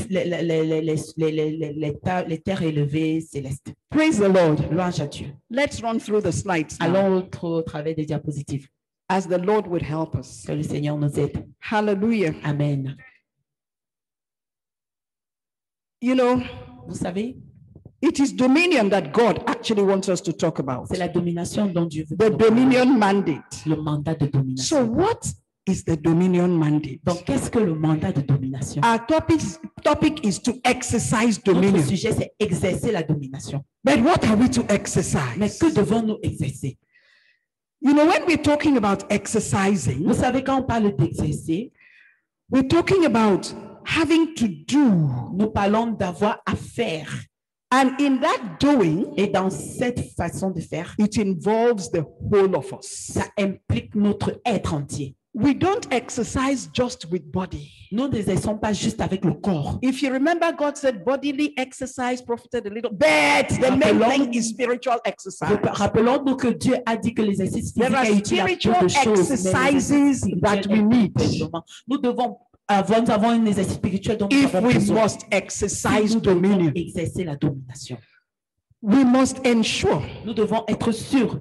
terres élevées célestes. Praise the Lord. Louange à Dieu. Let's run through the slides now, Allons au travers des diapositives. as the Lord would help us. Que le Seigneur nous aide. Hallelujah. Amen. You know, Vous savez, it is dominion that God actually wants us to talk about. c'est la domination dont Dieu veut. The nous parler. dominion mandate. Le mandat de So domination. what is the dominion mandate? Donc, qu'est-ce que le mandat de domination? Our topic is to exercise Notre dominion. sujet, c'est exercer la domination. But what are we to Mais exercise? que devons-nous exercer? You know, when we're talking about exercising, Vous savez, quand on parle d'exercer, we're talking about having to do. nous parlons d'avoir à faire. And in that doing, Et dans cette façon de faire, it involves the whole of us. ça implique notre être entier. We don't exercise just with body. Nous n'exerçons pas juste avec le corps. If you remember, God said bodily exercise profited a little, but the main thing is spiritual exercise. Rappelons-nous que Dieu a dit que l'exercice There physique are est utile à peu spiritual de choses. mais exercises l'exercice that we spirituel need. est simplement. Nous avons un exercice spirituel dont nous If avons we besoin. must Si exercise nous devons dominion, exercer la domination. we must ensure Nous devons être sûrs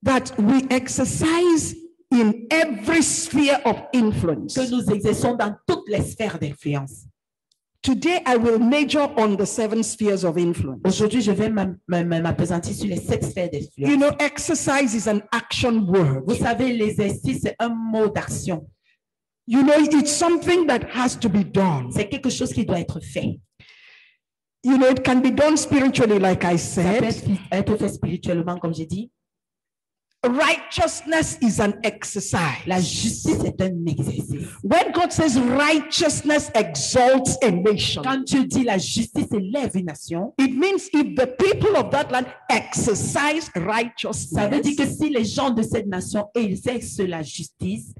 that we exercise in every sphere of influence. que nous exerçons dans toutes les sphères d'influence. Today, I will major on the 7 spheres of influence. Aujourd'hui, je vais m'appesantir sur les 7 sphères d'influence. You know, exercise is an action word. Vous savez, l'exercice, c'est un mot d'action. You know, it's something that has to be done. C'est quelque chose qui doit être fait. You know, it can be done spiritually, like I Ça peut said. être fait spirituellement, comme j'ai dit. Righteousness is an exercise. La justice est un exercice. When God says righteousness exalts a nation, Quand Dieu dit la justice élève une nation, it means if the people of that land exercise ça veut righteousness, dire que si les gens de cette nation exercent la justice,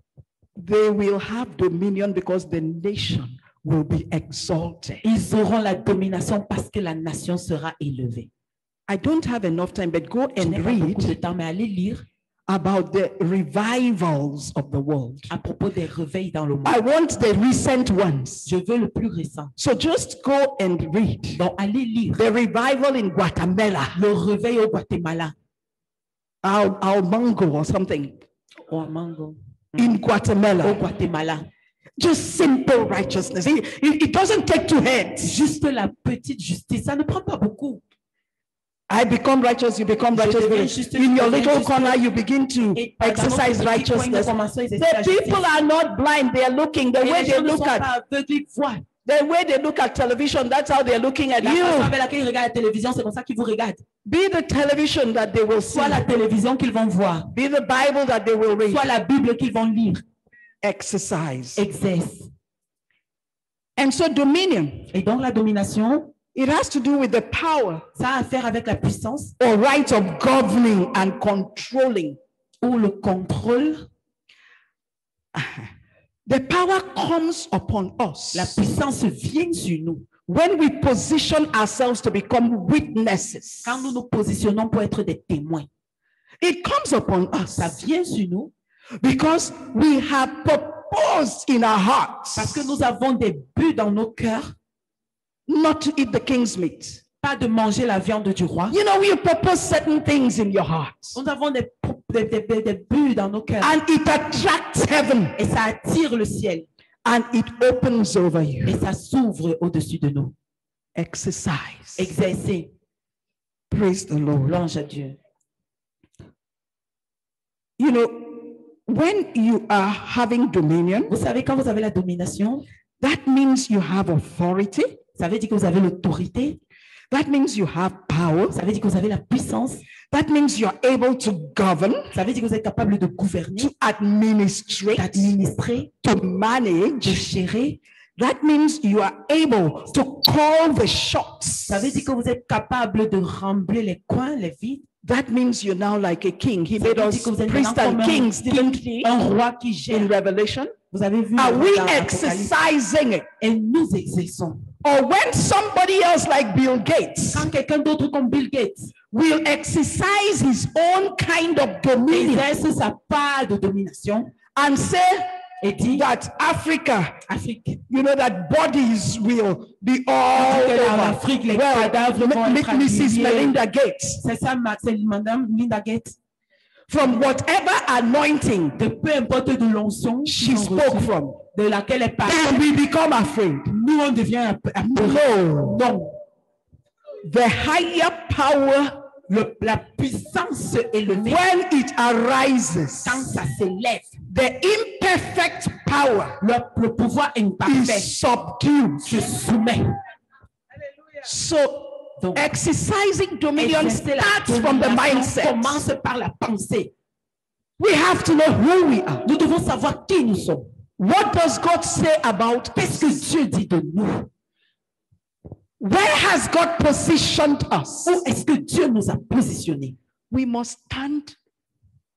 they will have dominion because the nation will be exalted. ils auront la domination parce que la nation sera élevée. I don't have enough time, but go Je and n'ai pas beaucoup de read temps, mais allez lire about the revivals of the world. à propos des réveils dans le monde. I want the recent ones. Je veux le plus récent. So just go and read Donc, allez lire the revival in Guatemala, le réveil au Guatemala. Almango or something Au Mango. in Au Guatemala. Guatemala. Just simple righteousness. It doesn't take 2 heads. Juste la petite justice, ça ne prend pas beaucoup. I become righteous, you become righteous. deviens juste, In your je deviens little juste. corner, you begin to Et dans notre exercise petit coin, nous righteousness. commençons à exercer The la justice. people are not blind, they are looking. The Et way les they gens ne sont look at pas aveugles, ils voient. the way they look at television, that's how they're looking at La façon you. avec laquelle ils regardent la télévision, c'est comme ça qu'ils vous regardent. Be the television that they will see. Soit la télévision qu'ils vont voir, Be the Bible that they will read. soit la Bible qu'ils vont lire. Exercise. Exerce. And so dominion, Et donc la domination, it has to do with the power ça a à faire avec la puissance or right of governing and controlling. ou le contrôle. The power comes upon us La puissance vient sur nous when we position ourselves to become witnesses. quand nous nous positionnons pour être des témoins. It comes upon Ça us vient sur nous because we have proposed in our hearts parce que nous avons des buts dans nos cœurs, not to eat the king's meat. pas de manger la viande du roi. You know, you propose certain things in your hearts Nous avons des buts dans nos cœurs and it attracts heaven et ça attire le ciel and it opens over you. et ça s'ouvre au-dessus de nous. Exercise. Exercer. Praise the Lord. Louange à Dieu. You know, when you are having dominion, Vous savez, quand vous avez la domination, that means you have authority. ça veut dire que vous avez l'autorité. That means you have power. Ça veut dire que vous avez la puissance. That means you're able to govern, Ça veut dire que vous êtes capable de gouverner, to administrate, d'administrer, to de manage. gérer. That means you are able to call the shots. Ça veut dire que vous êtes capable de rembler les coins, les vides. That means you're now like a king. He Ça made veut us dire que vous êtes priests maintenant and comme kings, didn't he? un roi qui In gère. Revelation. Vous avez vu Are le we roi dans l'Apocalypse. exercising it? Et nous exerçons. Or when somebody else like Bill Gates Quand quelqu'un d'autre comme Bill Gates will exercise his own kind of dominion exerce sa part de domination and say et dit that Africa, Afrique, you know, that bodies will be all que en over. Afrique, les Well, cadavres vont être Mrs. alignés. Melinda Gates, C'est ça, c'est Madame Linda Gates. from whatever anointing De peu importe de l'onction she qu'ils ont spoke reçue, from, de laquelle elle parle, we become afraid. nous on devient apeurés. No. Non, The higher power, la puissance élevée, when it arises, quand ça s'élève, the imperfect power le pouvoir is imparfait subdued. se soumet. So Donc, exercising dominion exercer la starts from the domination mindset. commence par la pensée. We have to know who we are. Nous devons savoir qui nous sommes. What does God say about Qu'est-ce que Dieu dit de nous? where has God positioned us? Où est-ce que Dieu nous a positionnés? We must stand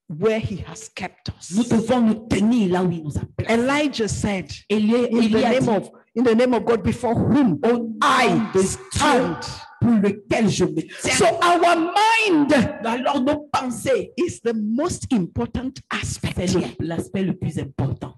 where he has kept Nous us. devons nous tenir là où il nous a placés. Elijah said, Élie a dit, in the name of God before whom au nom I de stand. Dieu pour lequel je me So tiens. our mind Alors nos pensées, is the most important c'est aspect. l'aspect le plus important.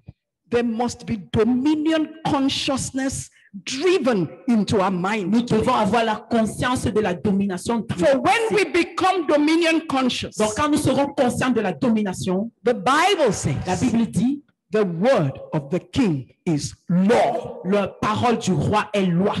There must be dominion consciousness driven into our mind. Nous devons avoir la conscience de la domination. For when we become dominion conscious, Donc quand nous serons conscients de la domination, the Bible la says Bible dit, the word of the king is law. la parole du roi est loi.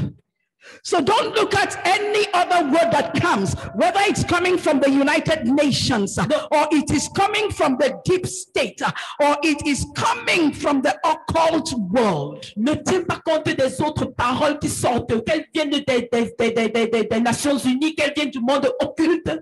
So don't look at any other word that comes, whether it's coming from the United Nations or it is coming from the deep state or it is coming from the occult world. Ne tiens pas compte des autres paroles qui sortent, qu'elles viennent des Nations Unies, qu'elles viennent du monde occulte.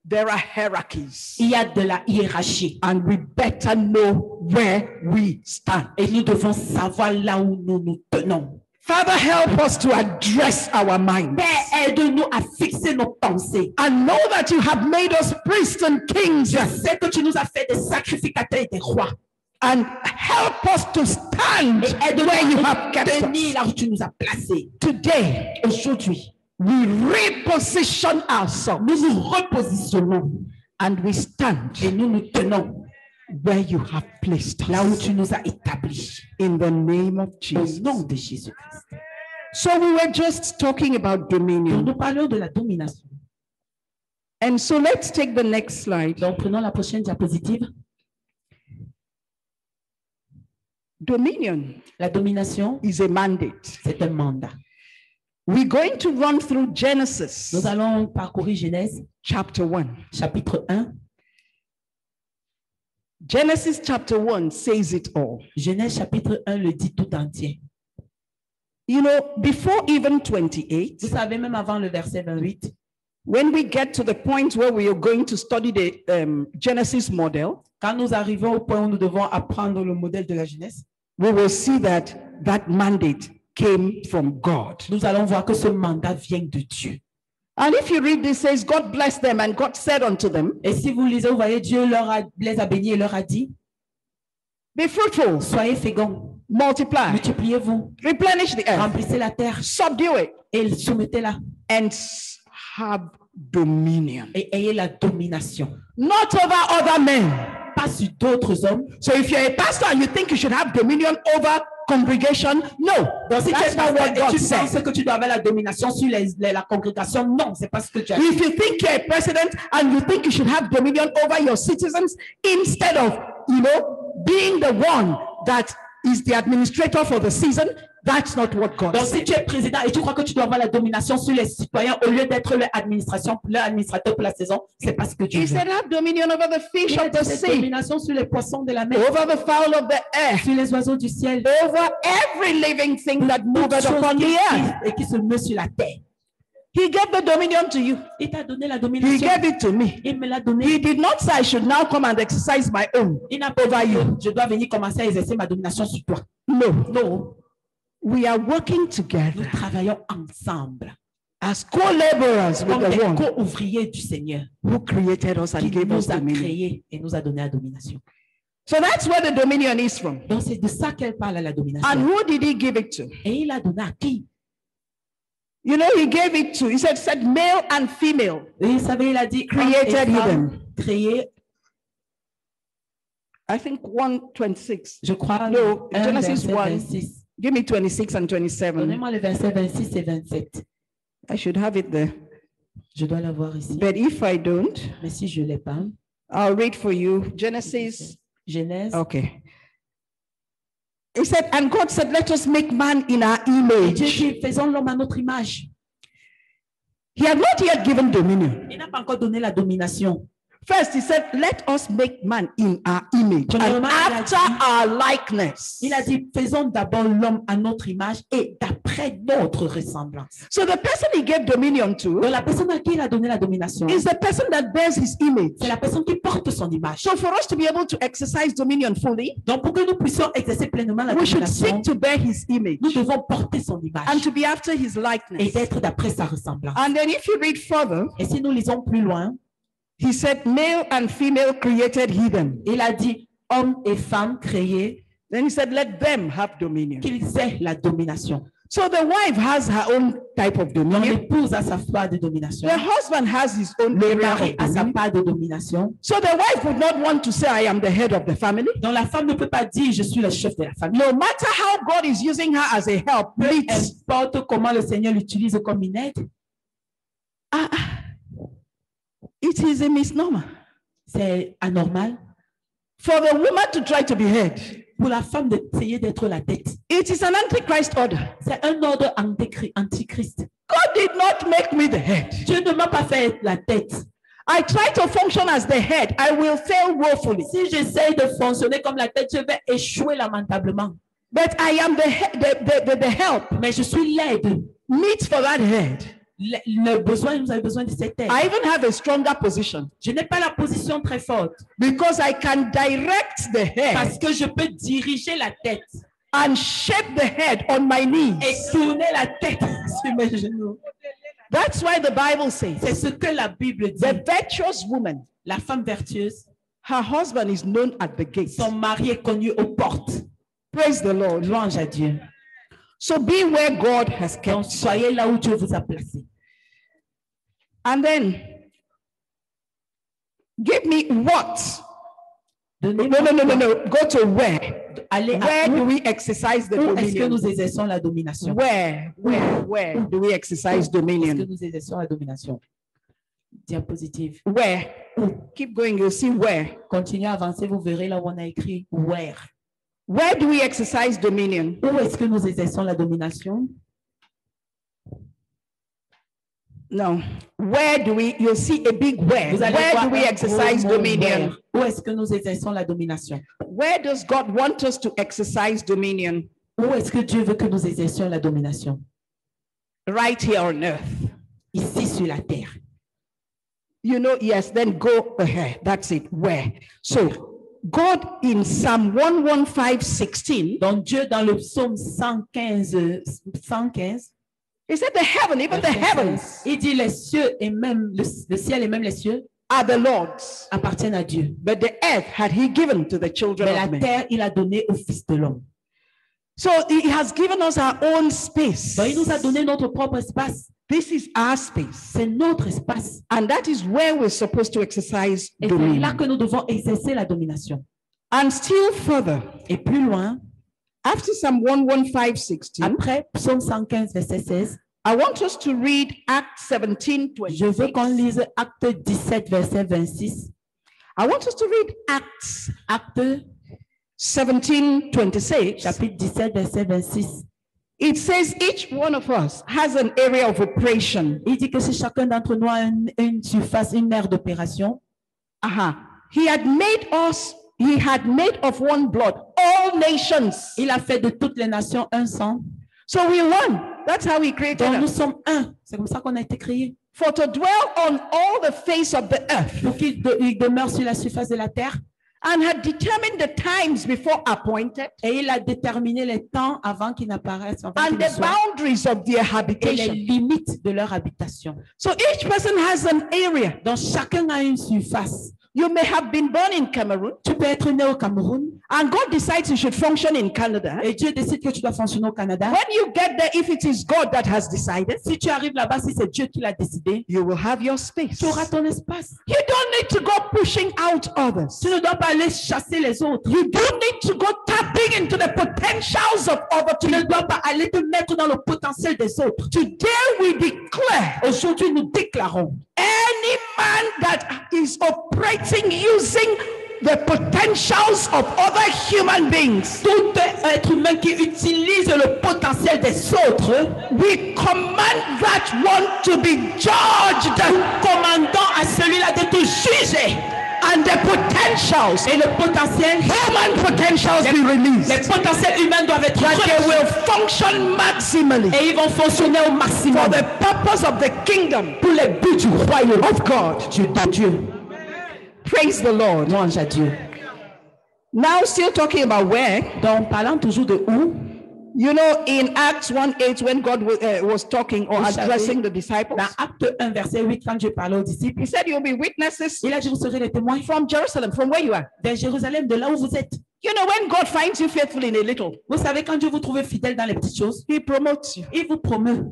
There are hierarchies, Il y a de la hiérarchie. and we better know where we stand. Et nous devons savoir là où nous nous tenons. Father, help us to address our minds Père, aide-nous à fixer nos pensées. and know that you have made us priests and kings, Je sais que tu nous as fait des sacrificateurs et des rois. and help us to stand Et aide-nous where you à have kept tenir us. là où tu nous as placés. Today, Aujourd'hui, we reposition ourselves nous nous repositionnons and we stand et nous nous tenons where you have placed là où us tu nous as établis. in the name of Au Jesus. nom de Jésus-Christ. So we were just talking about Donc, dominion. nous parlons de la domination. And so let's take the next slide. Donc, prenons la prochaine diapositive. Dominion La domination, is a mandate. c'est un mandat. We're going to run through Genesis Nous allons parcourir Genèse, chapter 1. chapitre 1. Genesis chapter 1 says it all. Genèse, chapitre 1 le dit tout entier. You know, before even 28, Vous savez, même avant le verset 28, when we get to the point where we are going to study the Genesis model, quand nous arrivons au point où nous devons apprendre le modèle de la Genèse, we will see that that mandate came from God. nous allons voir que ce mandat vient de Dieu. And if you read this, it says, God blessed them and God said unto them, Et si vous lisez, vous voyez, Dieu les a bénis et leur a dit, be fruitful, soyez féconds, multiply, multipliez-vous, replenish the earth, remplissez la terre subdue it, et soumettez-la and have dominion. et ayez la domination. Not over other men. Pas sur d'autres hommes. So if you're a pastor and you think you should have dominion over congregation, no, Donc si tu that's es not what pasteur et God tu penses said. que tu dois avoir la domination sur la congrégation, non, c'est pas ce que tu as dit. If you think you're a president and you think you should have dominion over your citizens instead of, being the one that is the administrator for the season, that's not what God Donc si said. tu es président et tu crois que tu dois avoir la domination sur les citoyens au lieu d'être leur administrateur pour la saison, c'est pas ce que Dieu He veut. said, have dominion over the fish Il a of dit the cette sea, domination sur les poissons de la mer, over the fowl of the air, sur les oiseaux du ciel, over every living thing that toutes moveth choses upon the earth. et qui se meut sur la terre. He gave the dominion to you. Il t'a donné la He domination. gave it to me. Il me l'a donné. He did not say I should now come and exercise my own Il n'a pas over dit you. que je dois venir commencer à exercer ma domination sur toi. No. Non, We are working nous together travaillons ensemble as co-laborers with comme des the one co-ouvriers du Seigneur who created us and qui gave us nous a dominion. créés et nous a donné la domination. So that's where the dominion is from. Donc c'est de ça qu'elle parle, la And domination. who did he give it to? Et il a donné à qui? You know, he gave it to, he said male and female. Et vous savez, il a dit homme et Created femme, him. créé, I think 1:26. je crois, No, 1 Genesis verset 1. 26. Give me 26 and 27. Donnez-moi le verset 26 et 27. I should have it there. Je dois l'avoir ici. But if I don't, Mais si je ne l'ai pas, I'll read for you. Genesis. Genèse. Okay. He said, and God said, let us make man in our Et Dieu image. dit, faisons l'homme à notre image. He had not yet given dominion. Il n'a pas encore donné la domination. First, he said, let us make man in our image and Premièrement, il a after dit- our likeness. Il a dit, faisons d'abord l'homme à notre image et d'après notre ressemblance. So the person he gave dominion to Donc la personne à qui il a donné la domination, is the person that bears his image. c'est la personne qui porte son image. So for us to be able to exercise dominion fully, Donc pour que nous puissions exercer pleinement la we should domination, seek to bear his image nous devons porter son image and to be after his et likeness. d'être d'après sa ressemblance. And then if you read further, Et si nous lisons plus loin, he said, male and female created he them. il a dit hommes et femmes créés, Then he said, let them have dominion. qu'ils aient la domination. So the wife has her own type of Donc dominion. l'épouse a sa part de domination. The husband has his own Le area mari of a sa dominion. part de domination. So the wife would not want to say, I am the head of the family. Donc la femme ne peut pas dire je suis le chef de la famille. No matter how God is using her as a help, Peu please. importe comment le Seigneur l'utilise comme une aide, It is a misnomer c'est anormal for the woman to try to be head. pour la femme d'essayer d'être la tête. It is an antichrist order. C'est un ordre antichrist. God did not make me the head. Dieu ne m'a pas fait la tête. I try to function as the head. I will fail woefully. Si j'essaie de fonctionner comme la tête, je vais échouer lamentablement. But I am the help. Mais je suis l'aide. Meet for that head. Le besoin, vous avez besoin de cette aide. I even have a stronger position Je n'ai pas la position très forte because I can direct the parce head que je peux diriger la tête and shape the head on my et knees. tourner la tête sur mes genoux. That's why the Bible C'est says ce que la Bible dit. the virtuous woman, La femme vertueuse, her husband is known at the gate. son mari est connu aux portes. Praise the Lord. Louange à Dieu. So be where God has Donc, kept. soyez là où Dieu vous a placé. And then give me what? No, Go to where. Allez Where à do où, we exercise the où est-ce que dominion? nous exerçons la domination? Where do we exercise Où est-ce que dominion? nous exerçons la domination? Diapositive. Where? Keep going, you'll see where. Continuez à avancer, vous verrez là où on a écrit where. Where do we exercise dominion? Où est-ce que nous exerçons la domination? No. Where do we, you'll see a big where. Vous allez Where voir do we un exercise gros mot dominion? where. Où est-ce que nous exerçons la domination? Where does God want us to exercise dominion? Où est-ce que Dieu veut que nous exercions la domination? Right here on earth. Ici sur la terre. You know, yes, then go ahead. That's it. Where? So, God in Psalm 115:16, Donc Dieu dans le psaume 115, he said, the heaven, even the heavens il dit les cieux et même le ciel et même les cieux are the Lord's, appartiennent à Dieu. but the earth had he given to the children Mais la of men. terre, il a donné au Fils de l'homme. So he has given us our own space. Donc il nous a donné notre propre espace. This is our space. C'est notre espace. And that is where we're supposed to exercise Et c'est là dominion. que nous devons exercer la domination. And still further, Et plus loin, after Psalm 115:16, après psaume 115, verset 16, I want us to read Acts je veux qu'on 17:26. lise Acte 17, verset 26. I want us to read Acts Acte 17:26. chapitre 17, verset 26. It says each one of us has an area of operation. Il dit que si chacun d'entre nous a une surface, une aire d'opération, He had made of one blood all nations. il a fait de toutes les nations un sang. So we're one. That's how he created Donc nous us. sommes un. C'est comme ça qu'on a été créés. For to dwell on all the face of the earth. Pour qu'il demeure sur la surface de la terre. And had determined the times before appointed. Et il a déterminé les temps avant qu'ils n'apparaissent. And the boundaries of their Et les habitation. limites de leur habitation. So each person has an area. Donc chacun a une surface. You may have been born in Cameroon, Tu peux être né au Cameroun and God decides you should function in Canada. et Dieu décide que tu dois fonctionner au Canada. When you get there, if it is God that has decided, Si tu arrives là-bas, si c'est Dieu qui l'a décidé, you will have your space. tu auras ton espace. You don't need to go pushing out others. Tu ne dois pas aller chasser les autres. You don't need to go tapping into the potentials of other Tu ne people. dois pas aller te mettre dans le potentiel des autres. Today we declare Aujourd'hui, nous déclarons any man that is operating using the potentials of other human beings, tout être humain qui utilise le potentiel des autres, we command that one to be judged, commandant à celui-là de te juger. and the potentials, Et le potentiel, human potentials, be released. les potentiels humains doivent être That they relâchés. will function maximally Et ils vont fonctionner au for maximum the purpose of the kingdom pour les buts du royaume of God. de Dieu. Praise the Lord. Louange à Dieu. Now, still talking about where, Donc, parlant toujours de où, you know, in Acts 1:8, when God was talking or Vous savez, addressing the disciples, dans Acte 1, verset 8, quand Dieu parlait aux disciples, he said, you'll be witnesses il a dit, vous serez les témoins from Jerusalem, from where you are. de Jérusalem, de là où vous êtes. You know, when God finds you faithful in a little, Vous savez, quand Dieu vous trouve fidèle dans les petites choses, he promotes you. il vous promeut.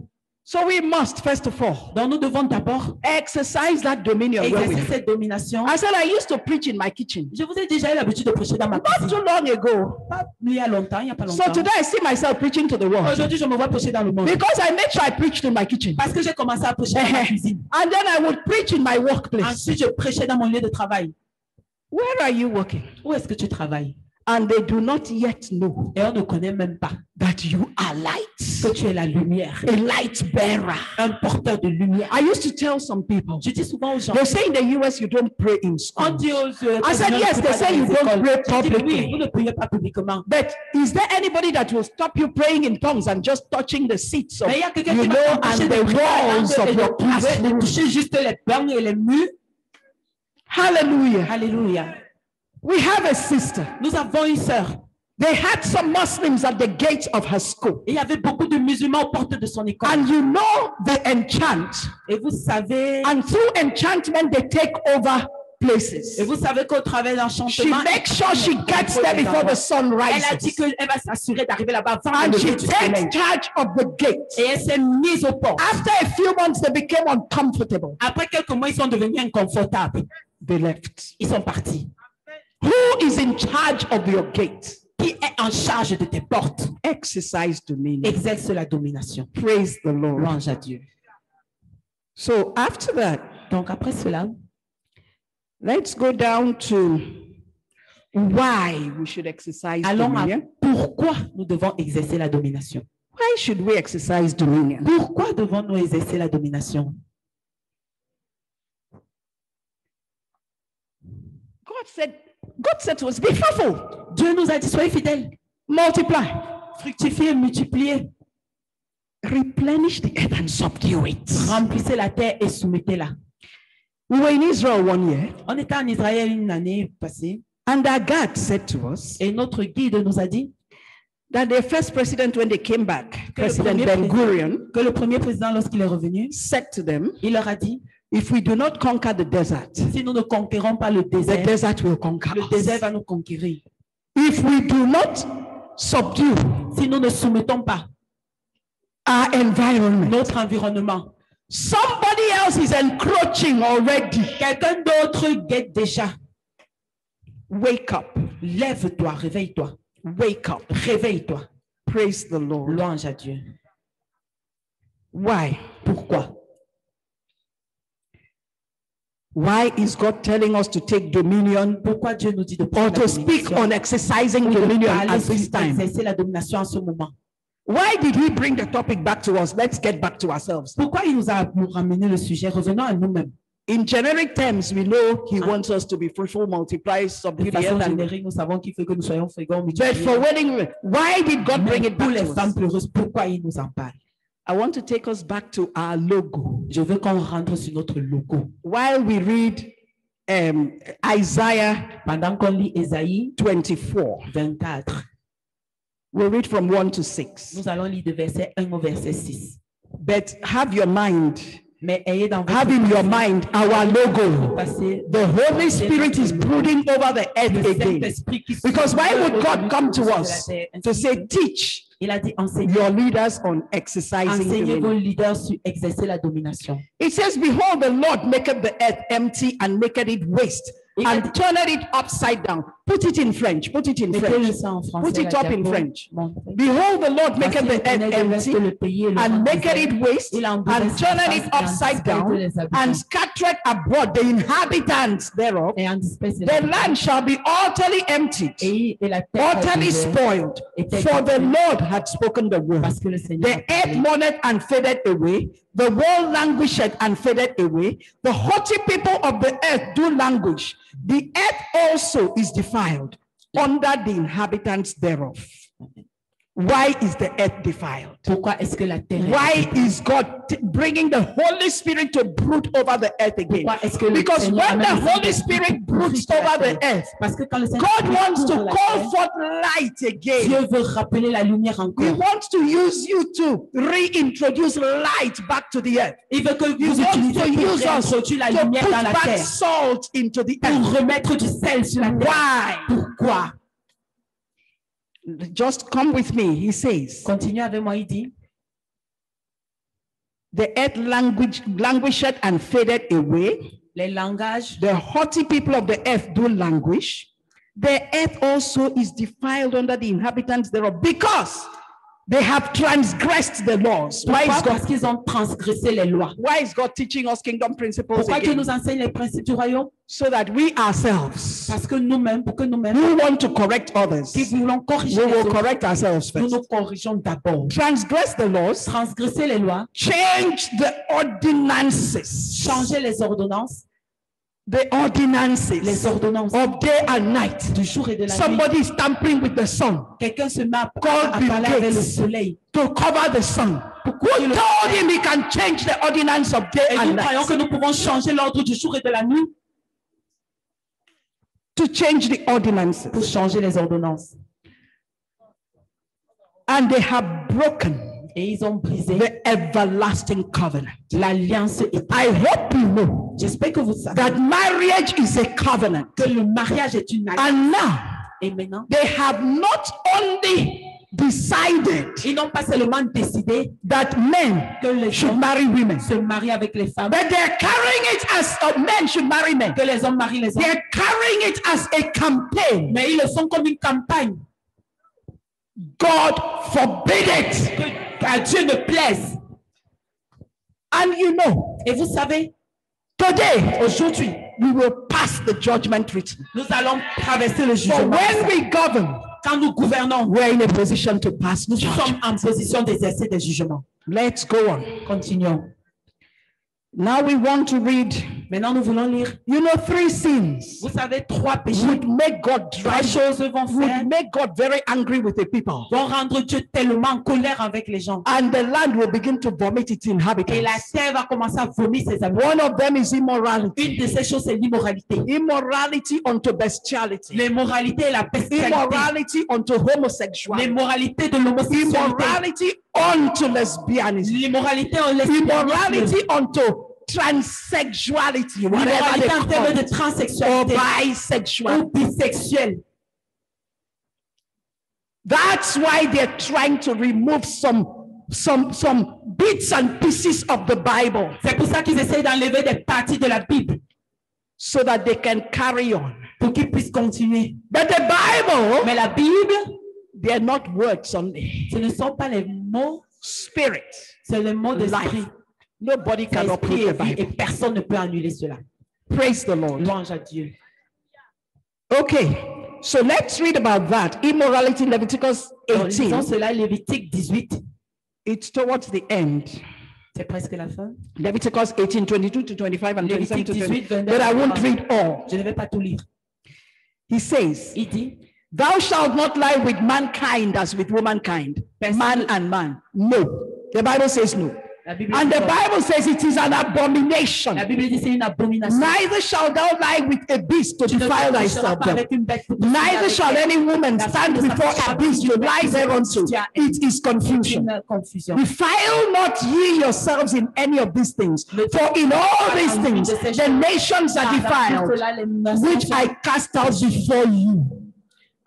So we must, first of all, Donc, nous devons d'abord exercise that dominion. where we exercer are. cette domination. I said, I used to preach in my kitchen Je vous ai déjà eu l'habitude de prêcher dans ma not cuisine. too long ago. Pas il y a longtemps, il n'y a pas So longtemps. today I see myself preaching to the world Aujourd'hui, je me vois prêcher dans le monde. because I made sure I preached in my kitchen. Parce que j'ai commencé à prêcher dans ma cuisine. And then I would preach in my workplace. Ensuite, je prêchais dans mon lieu de travail. Where are you working? Où est-ce que tu travailles? And they do not yet know Et on ne connaît même pas that you are light, que tu es la lumière, a light bearer. un porteur de lumière. I used to tell some people, Je dis souvent aux gens, they say in the US you don't pray in on school. dit aux I said, yes, they say you don't pray oui, publicly. vous ne priez pas publiquement. But is there anybody that will stop you praying in tongues and just touching the seats of, Mais il y a quelqu'un you qui know, va and t'empêcher the de prier la walls langue of et your classroom? de toucher juste les bancs et les murs. Hallelujah. Alléluia. We have a sister. Nous avons une sœur. They had some Muslims at the gates of her school. Il y avait beaucoup de musulmans aux portes de son école. And you know they enchant. Et vous savez, And through enchantment, they take over places. et vous savez qu'au travers She d'enchantement, makes sure she gets there before the sun elle a dit rises. qu'elle va s'assurer d'arriver là-bas avant And le she lever du soleil. takes charge of the gate. Et elle s'est mise aux portes. After a few months, they became uncomfortable. Après quelques mois, ils sont devenus inconfortables. They left. Ils sont partis. Who is in charge of your gate? Qui est en charge de tes portes? Exercise dominion. Exerce la domination. Praise the Lord. Louange à Dieu. So after that, Donc après cela, let's go down to why we should exercise allons à dominion. pourquoi nous devons exercer la domination. Why should we exercise dominion? Pourquoi devons-nous exercer la domination? God said to us, be fruitful, Dieu nous a dit, soyez fidèles, multiply, fructifiez, multipliez, replenish the earth and subdue it. remplissez la terre et soumettez-la. We were in Israel one year, On était en Israël une année passée and our guide said to us et notre guide nous a dit that their first president, when they came back, que le President premier Ben président- Gurion, que le premier président, lorsqu'il est revenu, said to them, il leur a dit, if we do not conquer the desert, si nous ne conquérons pas le the désert, desert will conquer le us. désert va nous conquérir. If we do not subdue Si nous ne soumettons pas our environment, notre environnement, somebody else is encroaching already. quelqu'un d'autre guette déjà. Wake up, Lève-toi, réveille-toi, wake up. réveille-toi. Praise the Lord. Louange à Dieu. Why? Pourquoi? Why is God telling us to take dominion Pourquoi Dieu nous dit de or prendre to la speak domination on exercising ou de dominion parler at sur this time? exercer la domination en ce moment? Why did he bring the topic back to us? Let's get back to ourselves. Pourquoi il nous a ramené le sujet? Revenons à nous-mêmes. In generic terms, we know he wants us to be fruitful, multiply, De subdue the façon earth. générique, nous savons qu'il faut que nous soyons féconds, But multipliés. for wailing women, why did God bring Mais it pour back les to femmes us? pleureuses, pourquoi il nous en parle? I want to take us back to our logo. Je veux qu'on rentre sur notre logo. While we read Isaiah Pendant qu'on lit Ésaïe 24, 24, we'll read from 1 to 6. nous allons lire de verset 1 au verset 6. But have your mind, Mais ayez dans votre have in your mind our logo. passé The Holy Spirit is brooding over the earth le again. Saint-Esprit qui Because why would God come to sur la us terre. to say, teach Il a dit enseignez, your leaders on exercising enseignez vos dominion? leaders sur exercer la domination. It says, behold, the Lord maketh the earth empty and maketh it waste and turneth it upside down. Put it in French. Put it in Mettez-le French. ça en français. Put it la up in diapo. French. Montez. Behold, the Lord maketh Voici the earth l'Éternel empty déveste le pays et le and rend maketh désert. it waste Il and endurcit sa turneth face it et en upside disperse down les habitants. and scattereth abroad the inhabitants thereof. Et en disperse les The habitants. land shall be utterly emptied, Et la terre utterly désert, spoiled, for the Lord had spoken the word. parce que le Seigneur a The parlé. earth mourneth and faded away. The world languisheth and faded away. The haughty people of the earth do languish. The earth also is defiled under the inhabitants thereof. Why is the earth defiled? Pourquoi est-ce que la terre est Why détruite? is God bringing the Holy Spirit to brood over the earth again? Pourquoi est-ce que le Because Seigneur when the amène Holy l'Esprit Spirit pour broods brûler la over the terre? earth, Parce que quand le Seigneur God wants to couvre la call terre, forth light again. Dieu veut rappeler la lumière He encore. wants to use you to reintroduce light back to the earth. Il veut que He vous wants utilisiez to pour use us réintroduire la to lumière put dans la back terre, salt into the pour earth. remettre du sel sur la terre. Why? Pourquoi? Just come with me. He says, Continuez avec moi, il dit. the earth languisheth and faded away. Les langages, The haughty people of the earth do languish. The earth also is defiled under the inhabitants thereof, because they have transgressed the laws. Why pourquoi? is God, Parce qu'ils ont transgressé les lois. why is God teaching us kingdom principles Pourquoi Dieu again? nous enseigne les principes du royaume? So that we ourselves, Parce que nous-mêmes, pour que nous-mêmes, who want to correct others, qui voulons we corriger les will autres, correct ourselves nous first. nous corrigeons d'abord. Transgress the laws, Transgresser les lois, change the ordinances, changer les ordonnances the ordinances of day and night. du jour et de la nuit. Somebody is tampering with the sun Quelqu'un se met à God parler avec le indicates soleil. to cover the sun. Who told him he can change the ordinance of day Et and nous croyons que night? nous pouvons changer l'ordre du jour et de la nuit To change the ordinances. pour changer les ordonnances. And they have broken Et ils ont brisé the everlasting covenant. l'alliance éternelle. I hope you know J'espère que vous savez that marriage is a covenant. que le mariage est une alliance. And now Et maintenant, they have not only decided ils n'ont pas seulement décidé that men que les should hommes marry women, se marient avec les femmes, but they're carrying it as men should marry men. que les hommes marient les hommes. They're carrying it as a campaign. Mais ils le font comme une campagne. God forbid it. Que à Dieu ne plaise. And you know, Et vous savez, today, aujourd'hui, we will pass the judgment written. nous allons traverser le For jugement. when we govern, Quand nous gouvernons, we're in a position to pass nous judgment. sommes en position d'exercer des jugements. Let's go on. Continuons. Now we want to read, Maintenant, nous voulons lire. you know, 3 sins Vous savez, 3 péchés. would make God 3 drive, choses vont faire, would make God very angry with the people. vont rendre Dieu tellement en colère avec les gens. And the land will begin to vomit its Et la inhabitants. terre va commencer à vomir ses habitants. One of them is immorality. Une de ces choses, c'est l'immoralité. Immorality unto bestiality. L'immoralité et la bestialité. Immorality unto homosexuality. L'immoralité de l'homosexualité. Immorality unto lesbianism. L'immoralité en lesbianisme. Immorality unto transsexuality, whatever they L'immoralité en call termes de it, or transsexualité bisexual. ou bisexuel. That's why they're trying to remove some bits and pieces of the Bible C'est pour ça qu'ils essayent d'enlever des parties de la Bible so that they can carry on. pour qu'ils puissent continuer. But the Bible, Mais la Bible, they're not words only. ce ne sont pas les mots, Spirit, c'est les mots d'esprit. life. Nobody C'est can esprit uproot the et vie, et Bible. personne ne peut annuler cela. Praise the Lord. Louange à Dieu. Okay, so let's read about that. Immorality, Leviticus Donc, lisons 18. cela, Lévitique 18. It's towards the end. C'est presque la fin. Leviticus 18, 22 to 25 and 27 to 20. 18, 22, But I won't read all. Je ne vais pas tout lire. He says, Il dit, thou shalt not lie with mankind as with womankind. Man and man. No. The Bible says no. la Bible And dit the non. Bible says it is an abomination. La Bible dit c'est une abomination. Neither shall thou lie with a beast to Tu ne defile te coucheras thyself. pas avec une bête pour te Neither avec shall elle. any woman stand before a beast to lie thereunto. It is C'est confusion. une confusion. Defile not ye yourselves in any of these things, for in all these things the nations are defiled, which I cast out before you,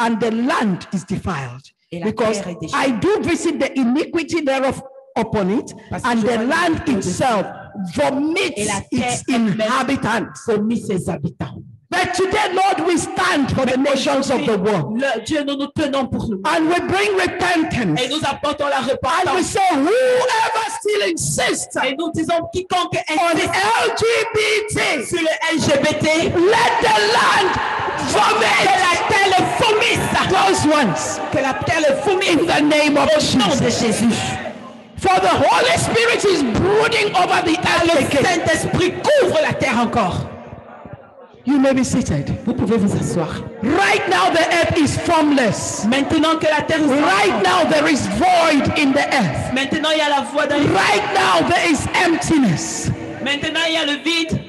and the land is defiled. Because I do visit the iniquity thereof upon it, and the land itself vomits its inhabitants. But today, Lord, we stand for the nations of the world. Dieu, nous nous tenons pour nous. And we bring repentance. Et nous apportons la And we repentance. say, whoever still insists Et nous disons quiconque on insiste LGBT, sur le LGBT, let the land que vomit la terre le vomisse. those ones Que la terre le vomisse in the name of au nom de Jesus. Jésus. For the Holy Spirit is brooding over the Le earth again. Saint-Esprit couvre la terre encore. You may be seated. Vous pouvez vous asseoir. Right now, the earth is formless. Maintenant que la terre est Right now, there is void in the earth. Maintenant il y a la voix dans Right now, there is emptiness Maintenant il y a le vide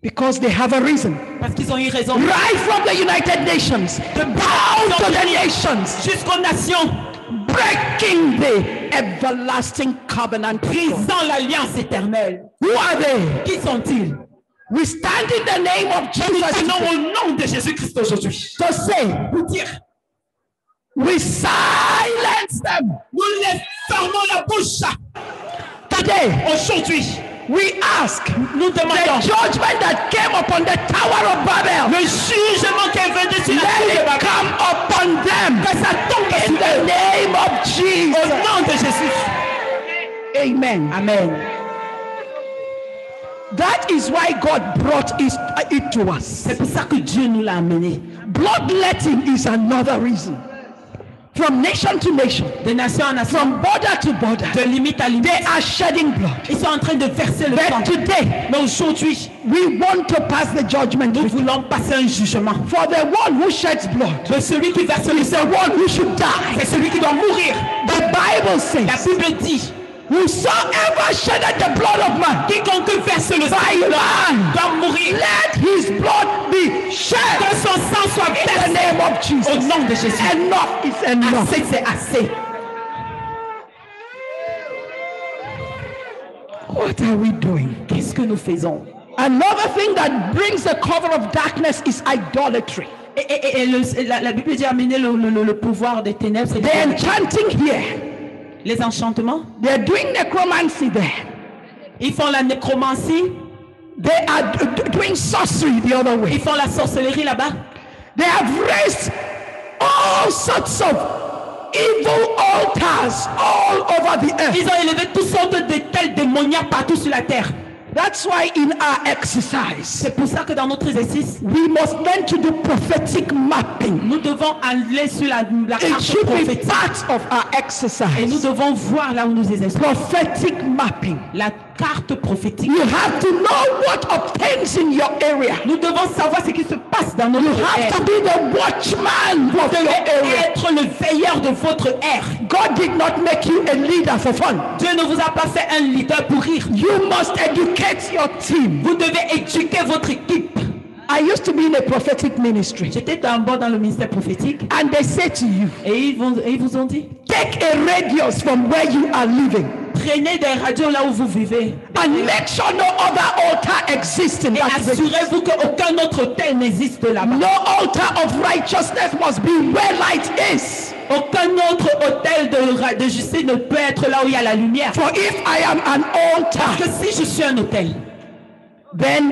because they have a reason. parce qu'ils ont eu raison. Right from the United Nations down to the nations, Jusqu'aux nations, breaking the everlasting covenant. brisant l'alliance éternelle. Who are they? Qui sont-ils? We stand in the name of Nous Jesus tenons au nom de Jésus-Christ aujourd'hui. to say, Pour dire, we silence them. nous les fermons la bouche. Today, Aujourd'hui, we ask nous the demandons judgment that came upon the Tower of Babel, le jugement qui est venu sur la let tour de it Babel. come upon them Que ça tombe in sur the eux. name of Au Jesus. nom de Jésus. Amen. Amen. That is why God brought it to us. C'est pour ça que Dieu nous l'a amené. Bloodletting is another reason. From nation to nation, De nation en nation, from border to border, de limite à limite, they are shedding blood. ils sont en train de verser le sang. But today, Mais aujourd'hui, we want to pass the judgment. nous voulons passer un jugement. For the one who sheds blood De celui qui verse le is the sang, one who should die. c'est celui qui doit mourir. The Bible La says, Bible dit, whosoever shedded the blood of man, quiconque verse le sang by man, doit mourir. let his blood be shed Que son sang soit in the versé name of au Jesus. nom de Jésus. Enough is enough. Assez, c'est assez. What are we doing? Qu'est-ce que nous faisons? Another thing that brings the cover of darkness is idolatry. Et la Bible dit amener le pouvoir des ténèbres, c'est They're enchanting here. les enchantements. They're doing necromancy there. Ils font la nécromancie. They are doing sorcery the other way. Ils font la sorcellerie là-bas. They have raised all sorts of evil altars all over the earth. Ils ont élevé toutes sortes de tels démoniaques partout sur la terre. That's why in our exercise, C'est pour ça que dans notre exercice, we must learn to do prophetic mapping. nous devons aller sur la It carte should be prophétique. part of our Et nous exercise. devons voir là où nous exerçons. Prophetic mapping. La carte prophétique. You have to know what obtains in your area. Nous devons savoir ce qui se passe dans notre You have ère. to be the watchman of your area. Être le veilleur de votre ère. God did not make you a leader for fun. Dieu ne vous a pas fait un leader pour rire. You must educate your team. Vous devez éduquer votre équipe. I used to be in a prophetic ministry, J'étais d'abord dans le ministère prophétique and they say to you, et ils vous ont dit, take a radius from where you are living prenez des radios là où vous vivez and make sure no other altar exists in et that radius. assurez-vous qu'aucun autre hôtel n'existe là-bas. No altar of righteousness must be where light is. Aucun autre hôtel de justice ne peut être là où il y a la lumière. For if I am an altar, Parce que si je suis un hôtel, then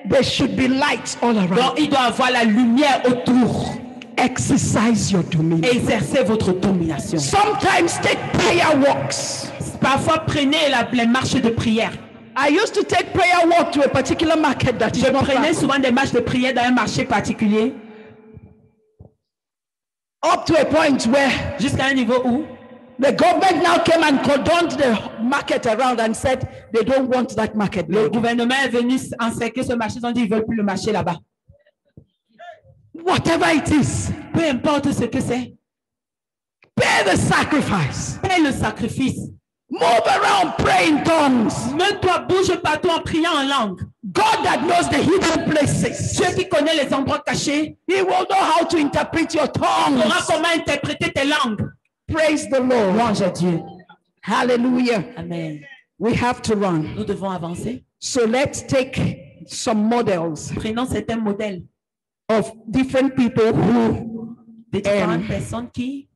there should be lights all donc around. il doit avoir la lumière autour. Exercise your dominion. Exercez votre domination. Sometimes take prayer walks. Parfois, prenez les marches de prière. I used to take prayer walk to a particular market that is Je not prenais far. souvent des marches de prière dans un marché particulier, Up to a point where jusqu'à un niveau où The government now came and cordoned the market around and said they don't want that market. Le gouvernement est venu encercler ce marché, ils ont dit ils veulent plus le marché là-bas. Whatever it is, Peu importe ce que c'est, pay the sacrifice. paie le sacrifice. Move around, pray in tongues. Mets-toi, bouge partout en priant en langue. God that knows the hidden places, Dieu qui connaît les endroits cachés, He will know how to interpret your saura tongues. comment interpréter tes langues. Praise the Lord. Louange à Dieu. Hallelujah. Amen. We have to run. Nous devons avancer. So let's take some models Prenons certains modèles of different people de différentes personnes qui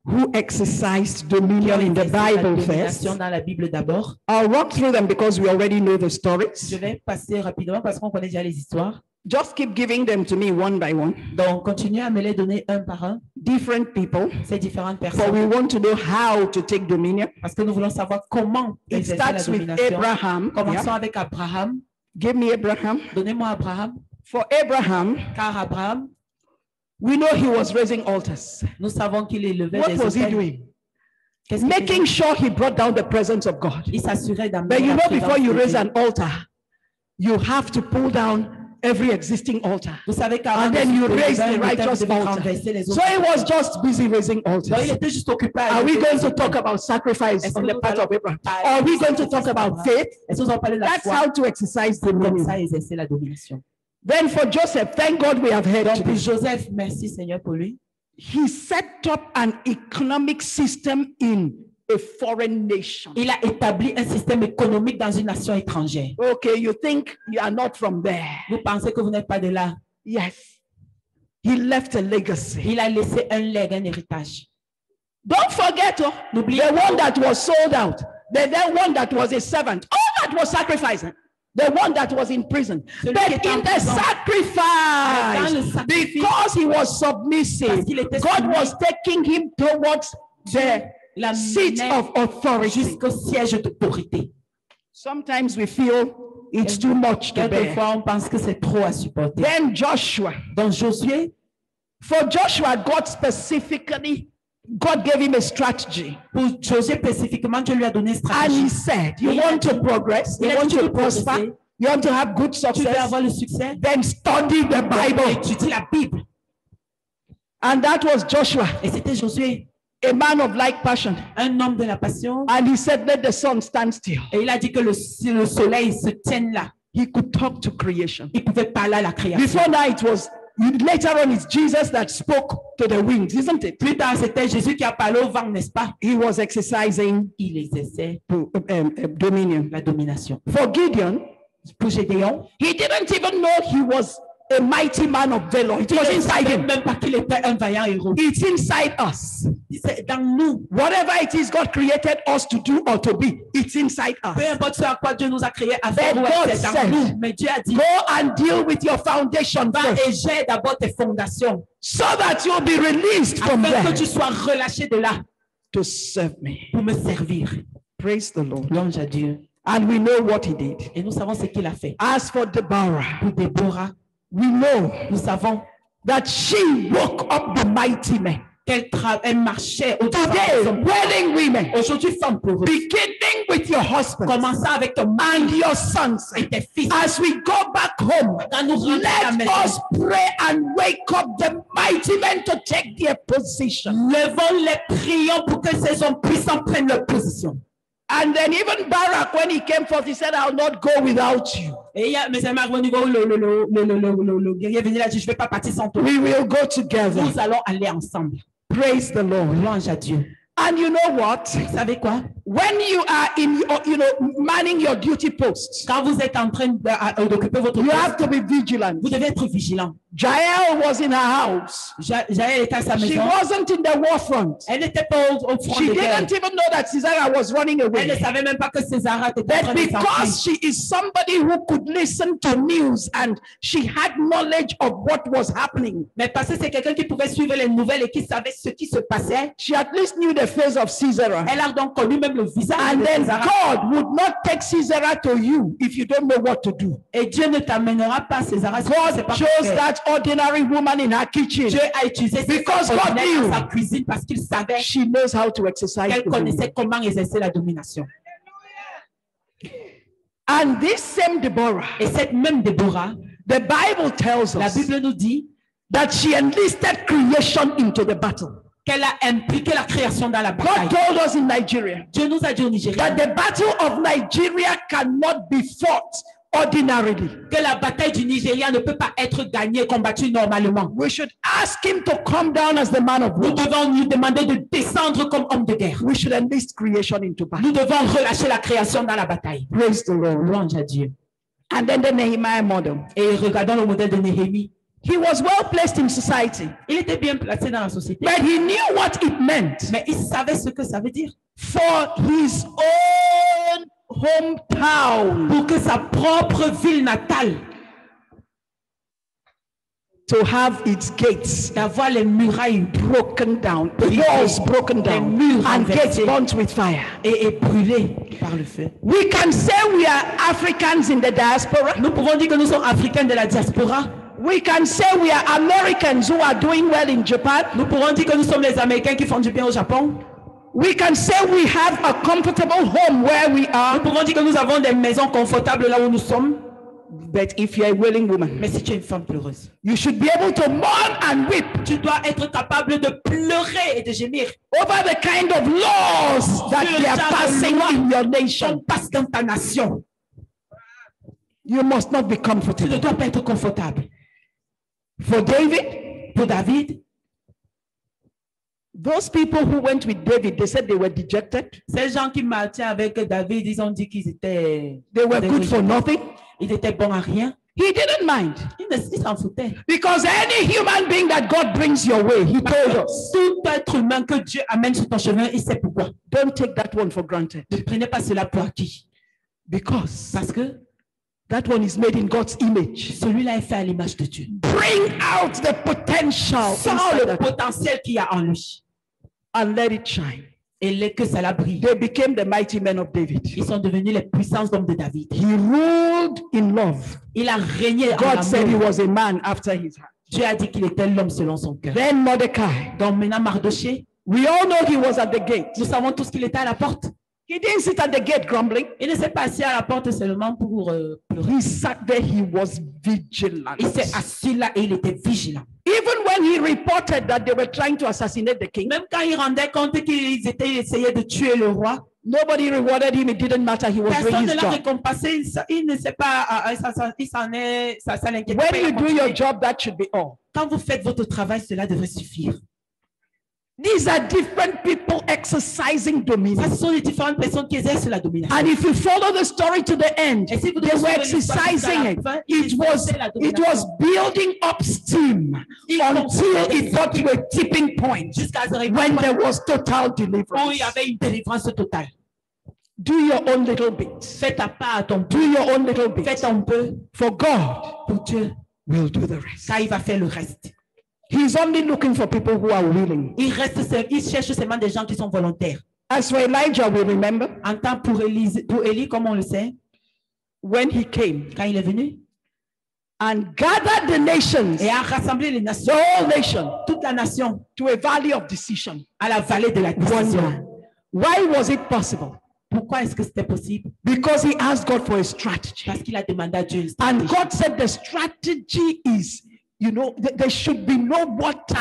who exercised dominion in the exercent la Bible first. domination dans la Bible d'abord. I'll walk through them because we already know the Je stories. vais passer rapidement parce qu'on connaît déjà les histoires. Just keep giving them to me one by one. Donc, continuez à me les donner un par un, Different people. ces différentes For personnes, we want to know how to take dominion. parce que nous voulons savoir comment It exercer la starts with domination. Abraham. Commençons Yeah. avec Abraham. Give me Abraham. Donnez-moi Abraham, For Abraham, car Abraham, we know he was raising altars. nous savons qu'il élevait What des was he autels. doing? Qu'est-ce qu'il Making faisait? sure he brought down the presence of God. Il s'assurait But d'amener you la know, before présence you de raise Dieu. an altar, you have to pull down every existing altar. Vous savez qu'avant And de then you soulever raise un the autel, righteous vous devez altar. renverser les So autres. he was just busy raising Donc, il altars. était juste occupé à Are we élever going les to autels. talk about sacrifice Est-ce on que the nous part allons of Abraham? parler Or are we du going to talk sacrifice about d'Abraham? faith? Est-ce que vous en parlez de la That's foi? how to exercise Comme dominion. ça, exercer la domination. Then for Joseph, thank God we have heard Donc, pour today. Joseph, merci Seigneur pour lui. He set up an economic system in a foreign nation. Il a établi un système économique dans une nation étrangère. Okay, you think you are not from there. Vous pensez que vous n'êtes pas de là. Yes. He left a legacy. Il a laissé un legs, un héritage. Don't forget, oh, N'oubliez the pas. one that was sold out, the one that was a servant, all that was sacrificing, the one that was in prison. Celui But qui était en in the prison. sacrifice, Dans le sacrifice, because he was submissive, parce qu'il était God soumis, was taking him towards the la seat menait of authority. jusqu'au siège d'autorité. Sometimes we feel it's too much to bear. Quelquefois, on pense que c'est trop à supporter. Then Joshua, Donc, Josué, for Joshua, God gave him a strategy. pour Josué spécifiquement, Dieu lui a donné une And he stratégie. said, you Il a want to dit- progress, you il a want dit, tu to veux progresser, prosper, you want to have good Tu veux success, avoir le succès? then study the Bible. Étudie la Bible. And that was Joshua, Et c'était Josué, a man of like passion. un homme de la passion. And he said, let the sun stand still. Et il a dit que le soleil se tienne là. He could talk to creation. Il pouvait parler à la création. Before now, later on, it's Jesus that spoke to the winds, isn't it? Plus tard, c'était Jésus qui a parlé au vent, n'est-ce pas? He was exercising Il exerçait dominion. la domination. For Gideon, Pour Gédéon, he didn't even know he was a mighty man of valor. It il was ne inside savait him. même pas qu'il était un vaillant héros. It's inside us. C'est dans nous. Whatever it is God created us to do or to be, it's inside us. Peu importe ce à quoi Dieu nous a créé à faire, But ouais, God c'est dans said, nous. Mais Dieu a dit, Go and deal with your foundation va first, et gère d'abord tes fondations, so that you'll be released from afin there que tu sois relâché de là to serve me. pour me servir. Praise the Lord. Louange à Dieu. And we know what he did. Et nous savons ce qu'il a fait. As for Deborah, Pour Déborah, we know nous savons that she woke up the mighty men. elle marchait au Today, wedding women, Aujourd'hui, femme pour eux. beginning with your husband Commençons avec ton and mari your sons. et tes fils. As we go back home, Quand nous rentrons à la let maison, us pray and wake up the mighty men to take their position. levons-les, prions pour que ces hommes puissants prennent leur position. And then even Barak, when he came forth, he said, I'll not go without you. Et il y a, mais c'est marrant, le guerrier venu là, dit, je ne vais pas partir sans toi. We will go together. Nous allons aller ensemble. Praise the Lord. Louange à Dieu. And you know what? Vous savez quoi? When you are in, manning your duty posts, Quand vous êtes en train d'occuper votre you poste, have to be vigilant. vous devez être vigilant. Jael was in her house. Jaël était à sa She maison. wasn't in the war front. Elle n'était pas au front She de guerre. didn't even know that Sisera was running Elle ne away. savait même pas que César était en train But de s'enfuir. because she is somebody who could listen to news and she had knowledge of what was happening, Mais parce que c'est quelqu'un qui pouvait suivre les nouvelles et qui savait ce qui se passait, she at least knew the face of Sisera. elle a donc connu même le visage And de then César. God would not take Sisera to you if you don't know what to do. Et Dieu ne t'amènera pas César. God chose that ordinary woman in her kitchen. Dieu a utilisé cette Because femme God ordinaire knew dans sa cuisine parce qu'il savait she knows how to exercise qu'elle the connaissait dominion. comment exercer la domination. And this same Deborah, Et cette même Déborah, the Bible tells la us Bible nous dit that she enlisted creation into the battle. qu'elle a impliqué la création dans la God bataille. told us in Nigeria Dieu nous a dit au Nigeria that the battle of Nigeria cannot be fought ordinarily. que la bataille du Nigeria ne peut pas être gagnée, combattue normalement. We should ask him to come down as the man of Nous war. devons lui demander de descendre comme homme de guerre. We should enlist creation into battle. Nous devons relâcher la création dans la bataille. Praise the Lord. Louange à Dieu. And then the Nehemiah model. Et regardons le modèle de Néhémie. He was well placed in society, Il était bien placé dans la société. but he knew what it meant Mais il savait ce que ça veut dire. for his own hometown Pour que sa propre ville natale, to have its gates d'avoir les murailles broken down, the walls broken down, and gates burnt with fire. et brûlées par le feu. We can say we are Africans in the diaspora. Nous pouvons dire que nous sommes africains de la diaspora. We can say we are Americans who are doing well in Japan. Nous pouvons dire que nous sommes les Américains qui font du bien au Japon. We can say we have a comfortable home where we Nous are. pouvons dire que nous avons des maisons confortables là où nous sommes. But if you're a willing woman, Mais si tu es une femme pleureuse, you should be able to mourn and weep tu dois être capable de pleurer et de gémir. over the kind of laws that they are passing in your On nation. passe dans ta nation. You must not be Tu ne comfortable. dois pas être confortable. For David, Pour David, those people who went with David, they said they were dejected. ces gens qui marchaient avec David, ils ont dit qu'ils étaient, They were good for nothing. ils étaient bons à rien. He didn't mind. Ils s'en foutaient. Because any human being that God brings your way, he told us, Tout être humain que Dieu amène sur ton chemin, il sait pourquoi. don't take that one for granted. Ne prenez pas cela pour acquis. Because Parce que that one is made in God's image. celui-là est fait à l'image de Dieu. Bring out the potential Sans inside le that potentiel qu'il y a en lui. and let it shine. Et que cela brille. They became the mighty men of David. Ils sont devenus les puissances d'hommes de David. He ruled in love. Il a régné en God said he amour. was a man after his heart. Dieu a dit qu'il était l'homme selon son cœur. Then Mordecai. Donc maintenant Mardoché, We all know he was at the gate. nous savons tous qu'il était à la porte. He didn't sit at the gate grumbling. Il ne s'est pas assis à la porte seulement pour pleurer. He sat there, he was vigilant. Il s'est assis là et il était vigilant. Even when he reported that they were trying to assassinate the king, Même quand il rendait compte qu'ils essayaient de tuer le roi, nobody rewarded him. It didn't matter. He was doing personne ne his l'a job. récompensé. Il ne sait pas, il s'en est, ça l'inquiète pas. When il a you do your continué. job, that should be all. Quand vous faites votre travail, cela devrait suffire. These are different people exercising Ça, dominion. ce sont les différentes personnes qui exercent la domination. And if you follow the story to the end, Et si vous they devez were suivre l'histoire jusqu'à exercising la it. fin, ils It was, exerçaient la it domination. was building up steam until it got to a tipping point Jusqu'à ce when there was total où il y deliverance. avait une délivrance totale. Do your own little bit. Fais ta part à ton Do peu. your own little Fais bit. ton peu For God pour Dieu, will do the rest. car il va faire le reste. He's only looking for people who are willing. Il cherche seulement des gens qui sont volontaires. As for Elijah, we remember En temps pour Élie, comme on le sait, when he came quand il est venu, and gathered the nations, et a rassemblé les the nations, whole nation, toute la nation, to a valley of decision. à la vallée de la One décision. man. Why was it possible? Pourquoi est-ce que c'était possible? Because he asked God for a strategy. Parce qu'il a demandé à Dieu une And stratégie. God said the strategy is, there should be no water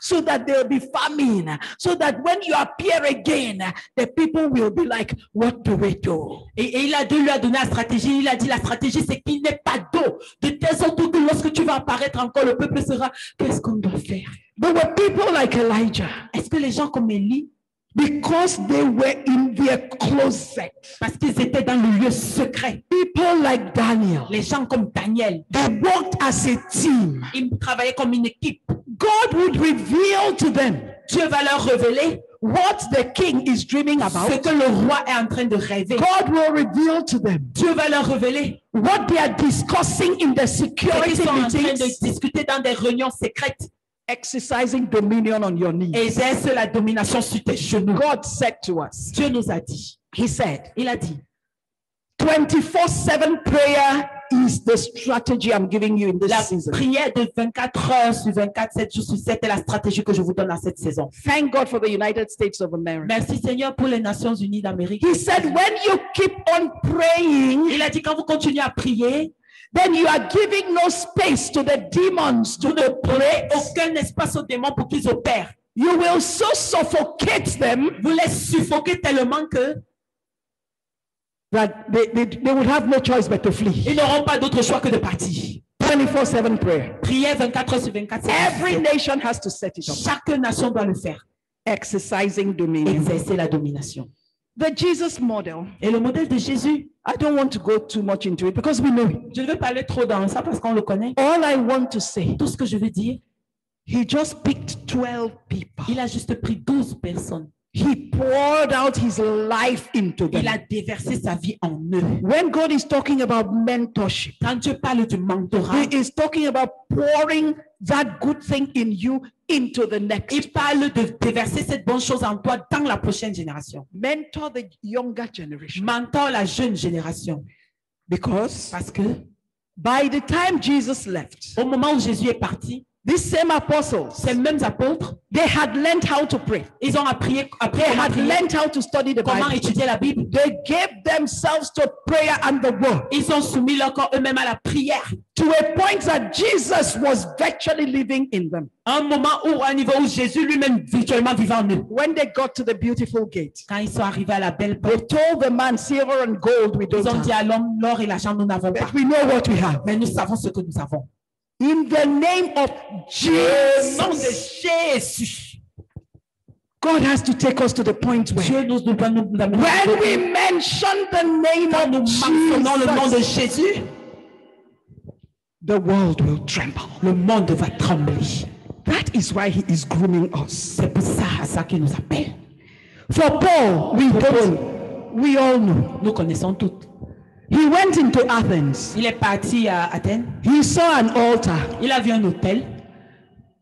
so that there will be famine. So that when you appear again, the people will be like, what do we do? Et Dieu lui a donné la stratégie. Il a dit la stratégie, c'est qu'il n'y ait pas d'eau. De telle sorte que lorsque tu vas apparaître encore, le peuple sera, qu'est-ce qu'on doit faire? There were people like Elijah, Est-ce que les gens comme Élie, because they were in their closet, parce qu'ils étaient dans le lieu secret, people like Daniel, les gens comme Daniel, they worked as a team. ils travaillaient comme une équipe. God would reveal to them Dieu va leur révéler what the king is dreaming ce about. que le roi est en train de rêver. God will reveal to them Dieu va leur révéler what they are discussing in the ce qu'ils security sont en train meetings. de discuter dans des réunions secrètes. Exercising dominion on your knees. Exerce la domination sur tes genoux. God said to us, Dieu nous a dit, he said, il a dit, 24/7 prayer is the strategy I'm giving you in this La season. prière de 24 heures sur 24, 7 jours sur 7 est la stratégie que je vous donne à cette saison. Thank God for the United States of America. Merci Seigneur pour les Nations Unies d'Amérique. He said, when you keep on praying, Il a dit quand vous continuez à prier, then you are giving no space to the demons to operate. aucun espace aux démons pour qu'ils opèrent. You will so suffocate them Vous les suffoquez tellement que that they would have no choice but to flee. ils n'auront pas d'autre choix que de partir. 24/7 prayer. Prière 24 heures sur 24. Every nation has to set it up. Chaque nation doit le faire. Exercising dominion. Exercer la domination. The Jesus model. Et le modèle de Jésus, I don't want to go too much into it because we know it. je ne veux pas aller trop dans ça parce qu'on le connaît. All I want to say, Tout ce que je veux dire, he just picked 12 people. il a juste pris 12 personnes. He poured out his life into them. Il a déversé sa vie en eux. When God is talking about mentorship, Quand Dieu parle du mentorat, he is talking about pouring that good thing in you into the next. il parle de déverser cette bonne chose en toi dans la prochaine génération. Mentor the younger generation. Mentor la jeune génération. Because Parce que by the time Jesus left, au moment où Jésus est parti, these same apostles, ces mêmes apôtres, they had learned how to pray. ils ont appris They had learned how to study the comment Bible. étudier la Bible. They gave themselves to prayer and the word Ils ont soumis leur corps eux-mêmes à la prière. to a point that Jesus was virtually living in them. Un moment où, à un niveau où Jésus lui-même virtuellement vivait en eux. When they got to the beautiful gate, Quand ils sont arrivés à la belle they porte, told the man, silver and gold we don't ils ont dit have, à l'homme, l'or et l'argent, nous n'avons pas. but we know what we have. Mais nous savons ce que nous avons. In the name of Au nom de Jesus, Jésus, God has to take us to the point where Dieu nous doit nous amener. when we mention the name Quand nous of mentionnons le nom de Jesus, Jésus, the world will tremble. le monde va trembler. That is why he is grooming us. C'est pour ça, à ça qu'il nous appelle. For Paul, we all know. Nous connaissons toutes. He went into Athens. Il est parti à Athènes. He saw an altar. Il a vu un hôtel.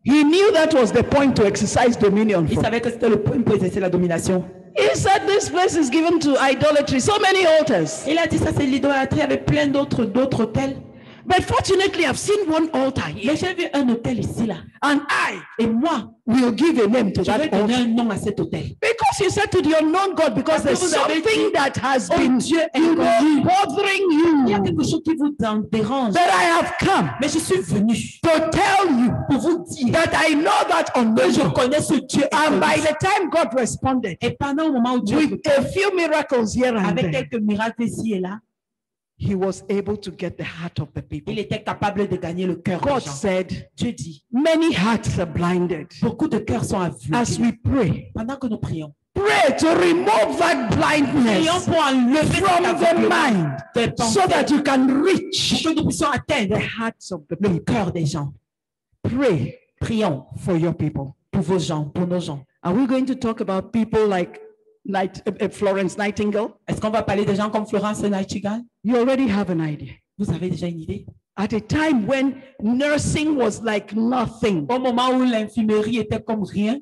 He knew that was the point to exercise dominion Il from. savait que c'était le point pour exercer la domination. He said this place is given to idolatry. So many altars. Il a dit ça, c'est l'idolâtrie avec plein d'autres hôtels. But fortunately, I've seen one altar here. Mais j'ai vu un hôtel ici, là. And I Et moi, will give a name to je vais that donner altar. un nom à cet hôtel. Because you said to the unknown God, because Parce que there's vous avez something dit, that has oh, been Dieu est bothering connu. Il y a you. quelque chose qui vous dérange. That I have come Mais je suis venu to tell you pour vous dire that I know that que unknown je God. connais ce Dieu. And by inconnu. the time God responded, Et pendant le moment où Dieu, with a few miracles here and avec there, quelques miracles ici et là, he was able to get the heart of the people. il était capable de gagner le cœur des God gens. said, Dieu dit, many hearts are blinded. beaucoup de cœurs sont As aveuglés. we pray, Pendant que nous prions, pray to remove that prions blindness pour enlever from cet the aveuglement mind des so pensées, that you can pour reach que nous puissions atteindre the hearts of the le people. cœur des gens. Pray Prions for your people. pour vos gens, pour nos gens. Are we going to talk about people like Florence Nightingale? Est-ce qu'on va parler des gens comme Florence Nightingale? You already have an idea. Vous avez déjà une idée? At a time when nursing was like nothing, Au moment où l'infirmerie était comme rien,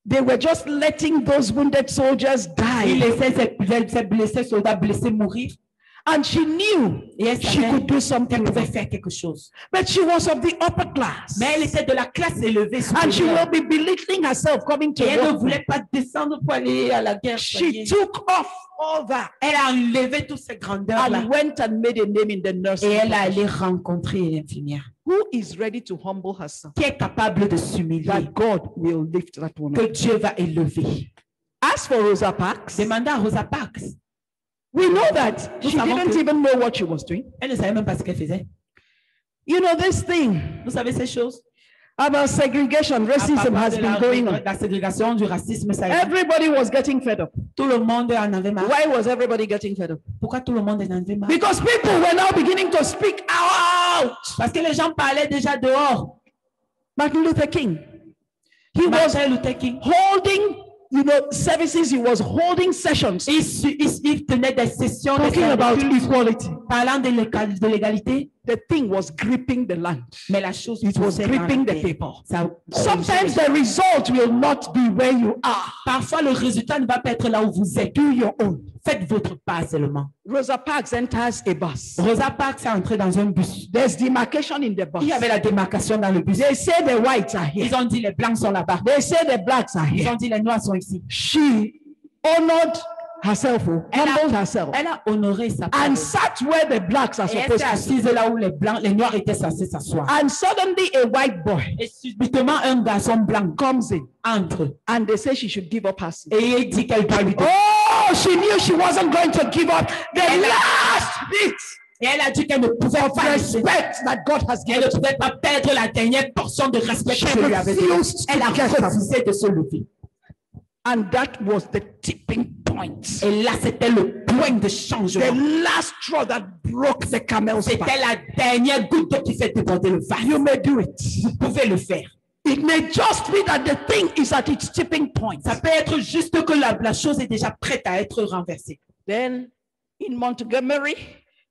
they were just letting those wounded soldiers il die. laissait ses blessés, soldats blessés mourir. And she knew Et elle she savait could do qu'elle something. pouvait with it. faire quelque chose. But she was of the upper class. Mais elle était de la classe élevée. And she supérieure. will be belittling herself coming to Et elle ne work. voulait pas descendre pour aller à la guerre. She took off all that Elle a enlevé toutes ces grandeurs-là. and went and made a name in the nursing Et elle est allée profession. rencontrer l'infirmière Who is ready to humble herself? qui est capable de s'humilier, That God will lift that que woman. Dieu va élever. As for Rosa Parks, Demandez à Rosa Parks. we know that Nous she savons didn't que- even know what she was doing. Elle ne savait même pas ce qu'elle faisait. You know, this thing Vous savez ces choses? about segregation, À racism propos has de been going on. la ségrégation, du racisme, ça y est. Everybody was getting fed up. Tout le monde en avait marre. Why was everybody getting fed up? Pourquoi tout le monde en avait marre? Because people were now beginning to speak out. Parce que les gens parlaient déjà dehors. Martin Luther King, he was Martin Luther King. holding, services. He was holding sessions Il tenait des sessions, des talking about services equality. Parlant de l'égalité, the thing was gripping the land. mais la chose It was poussait dans la gripping the terre. people. Ça Sometimes the result will not be where you are. Parfois, le résultat ne va pas être là où vous êtes. Do your own. Faites votre part seulement. Rosa Parks enters a bus. Rosa Parks est entrée dans un bus. There's demarcation in the bus. Il y avait la démarcation dans le bus. They say the whites are here. Ils ont dit les blancs sont là-bas. They say the blacks are Ils here. ont dit les noirs sont ici. She honored herself, humbled herself, Elle a honoré sa parole. and sat where the blacks are Et elle supposed s'est to sit. assise là où les blancs, les noirs étaient censés s'asseoir. And suddenly a white boy Et subitement, un garçon blanc comes in entre and they say she should give up her seat. et il dit qu'elle doit lui donner. Oh, she knew she wasn't going to give up the last bit Et elle a dit qu'elle ne pouvait of pas laisser. respect that God has Elle given ne to her. pouvait pas perdre la dernière portion de respect She que je lui avais donné. refused Elle a to get up. refusé de se lever. And that was the tipping point. Et là, c'était le point de changement. The last straw that broke the camel's C'était back. la dernière goutte d'eau qui fait déborder le vase. You may do it. Vous pouvez le faire. It may just be that the thing is at its tipping point. Ça peut être juste que la chose est déjà prête à être renversée. Then in Montgomery,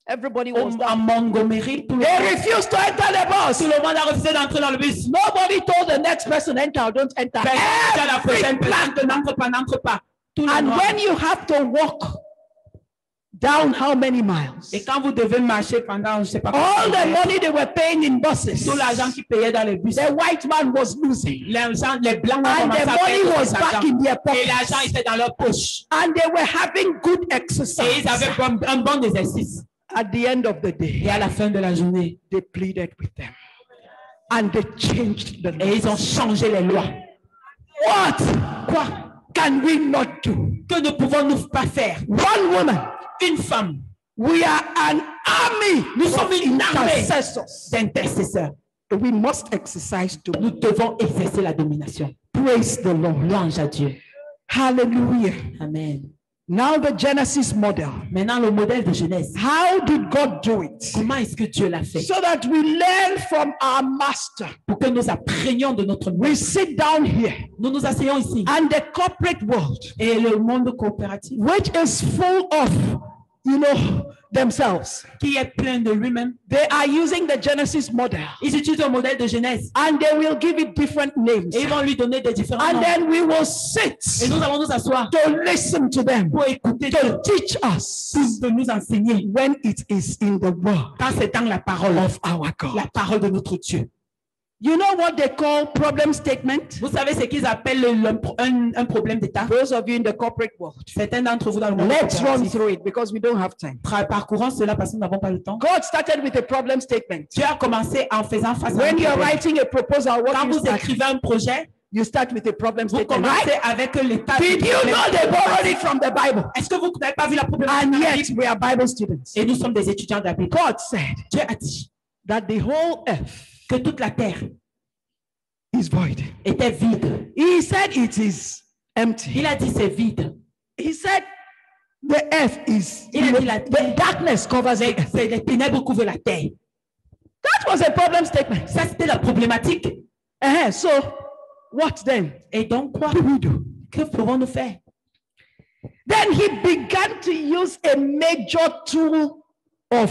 everybody was À down. Montgomery, tout le They monde refused to enter the bus. a refusé d'entrer dans le bus. Nobody told the next person enter or don't enter. La prochaine Every personne que n'entre pas. Tout le And monde. when you have to walk down how many miles? Et quand vous devez marcher pendant, je ne sais pas, All the money they were paying in buses, tout l'argent qu'ils payaient dans les bus, the white man was losing. les blancs ont And commencé the à money perdre was cet back argent. in their Et l'argent pockets. était dans leur poche. And they were having good Et exercise. ils avaient un bon exercice. At the end of the Et day, à la fin de la journée, they pleaded with them. And they changed the et ils ont laws. changé les lois. What Quoi can we not do? que ne pouvons-nous pas faire? One woman, Une femme, we are an army nous sommes une armée intercessors. d'intercesseurs. We must exercise to Nous devons exercer la domination. praise the Lord. Louange à Dieu. Hallelujah. Amen. Now the Genesis model. Maintenant, le modèle de Genèse. How did God do it? Comment est-ce que Dieu l'a fait? So that we learn from our master. Pour que nous apprenions de notre We maître. sit down here Nous nous asseyons ici. and the corporate world, Et le monde coopératif, which is full of, themselves, qui est plein de lui-même, they are using the Genesis model ils utilisent le modèle de Genèse. and they will give it different names. Et ils vont lui donner des différents And noms. then we will Et sit nous allons nous asseoir to listen to them, pour écouter to Dieu, teach us de nous enseigner when it is in the word quand c'est dans la parole, of our God. la parole de notre Dieu. You know what they call problem statement? Vous savez ce qu'ils appellent un problème d'État? Those of you in the corporate world. Certains d'entre vous dans le monde Let's run coopératif. through it because we don't have time. Parcourons cela parce que nous n'avons pas le temps. God started with a problem statement. Dieu a commencé en faisant face à un When you're problème. writing a proposal, what Quand you vous start? écrivez un projet, You start with a problem vous statement, commencez right? avec l'état. Did you know they borrowed it from the Bible? Est-ce que vous n'avez pas vu la And problématique? yet we are Bible students. Et nous sommes des étudiants de la Bible. God said Dieu a dit that the whole earth que toute la terre is void. était vide. He said it is empty. Il a dit c'est vide. He said the earth is, Il a dit la the terre. darkness covers it. Les ténèbres couvrent la terre. That was a problem statement. Ça, c'était la problématique. So what then Et donc, quoi? do we do? Que pouvons-nous faire? Then he began to use a major tool of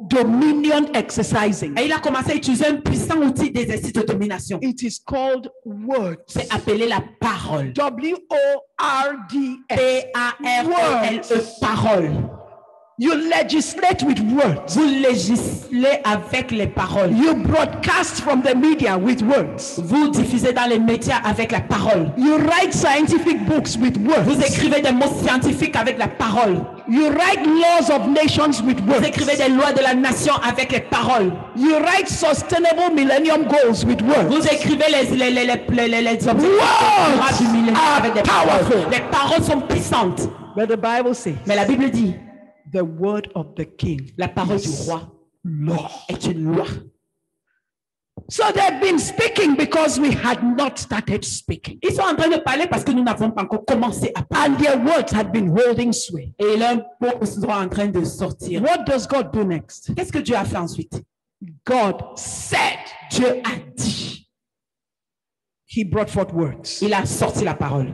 dominion exercising. Et il a commencé à utiliser un puissant outil d'exercice de domination. It is called words. C'est appelé la parole. W-O-R-D-S. P-A-R-O-L-E, parole. You legislate with words. Vous législez avec les paroles. You broadcast from the media with words. Vous diffusez dans les médias avec la parole. You write scientific books with Vous words. écrivez des mots scientifiques avec la parole. You write laws of nations with Vous écrivez words. des lois de la nation avec les paroles. You write sustainable millennium goals with words. Vous écrivez les objectifs Words du millénaire avec des are paroles. powerful. Les paroles sont puissantes. But the Bible says Mais la Bible dit, the word of the king la parole du is roi law. est une loi. So they've been speaking because we had not started speaking. Ils sont en train de parler parce que nous n'avons pas encore commencé à parler. And their words had been holding sway. Et leurs mots sont en train de sortir. What does God do next? Qu'est-ce que Dieu a fait ensuite? God said. Dieu a dit. He brought forth words. Il a sorti la parole.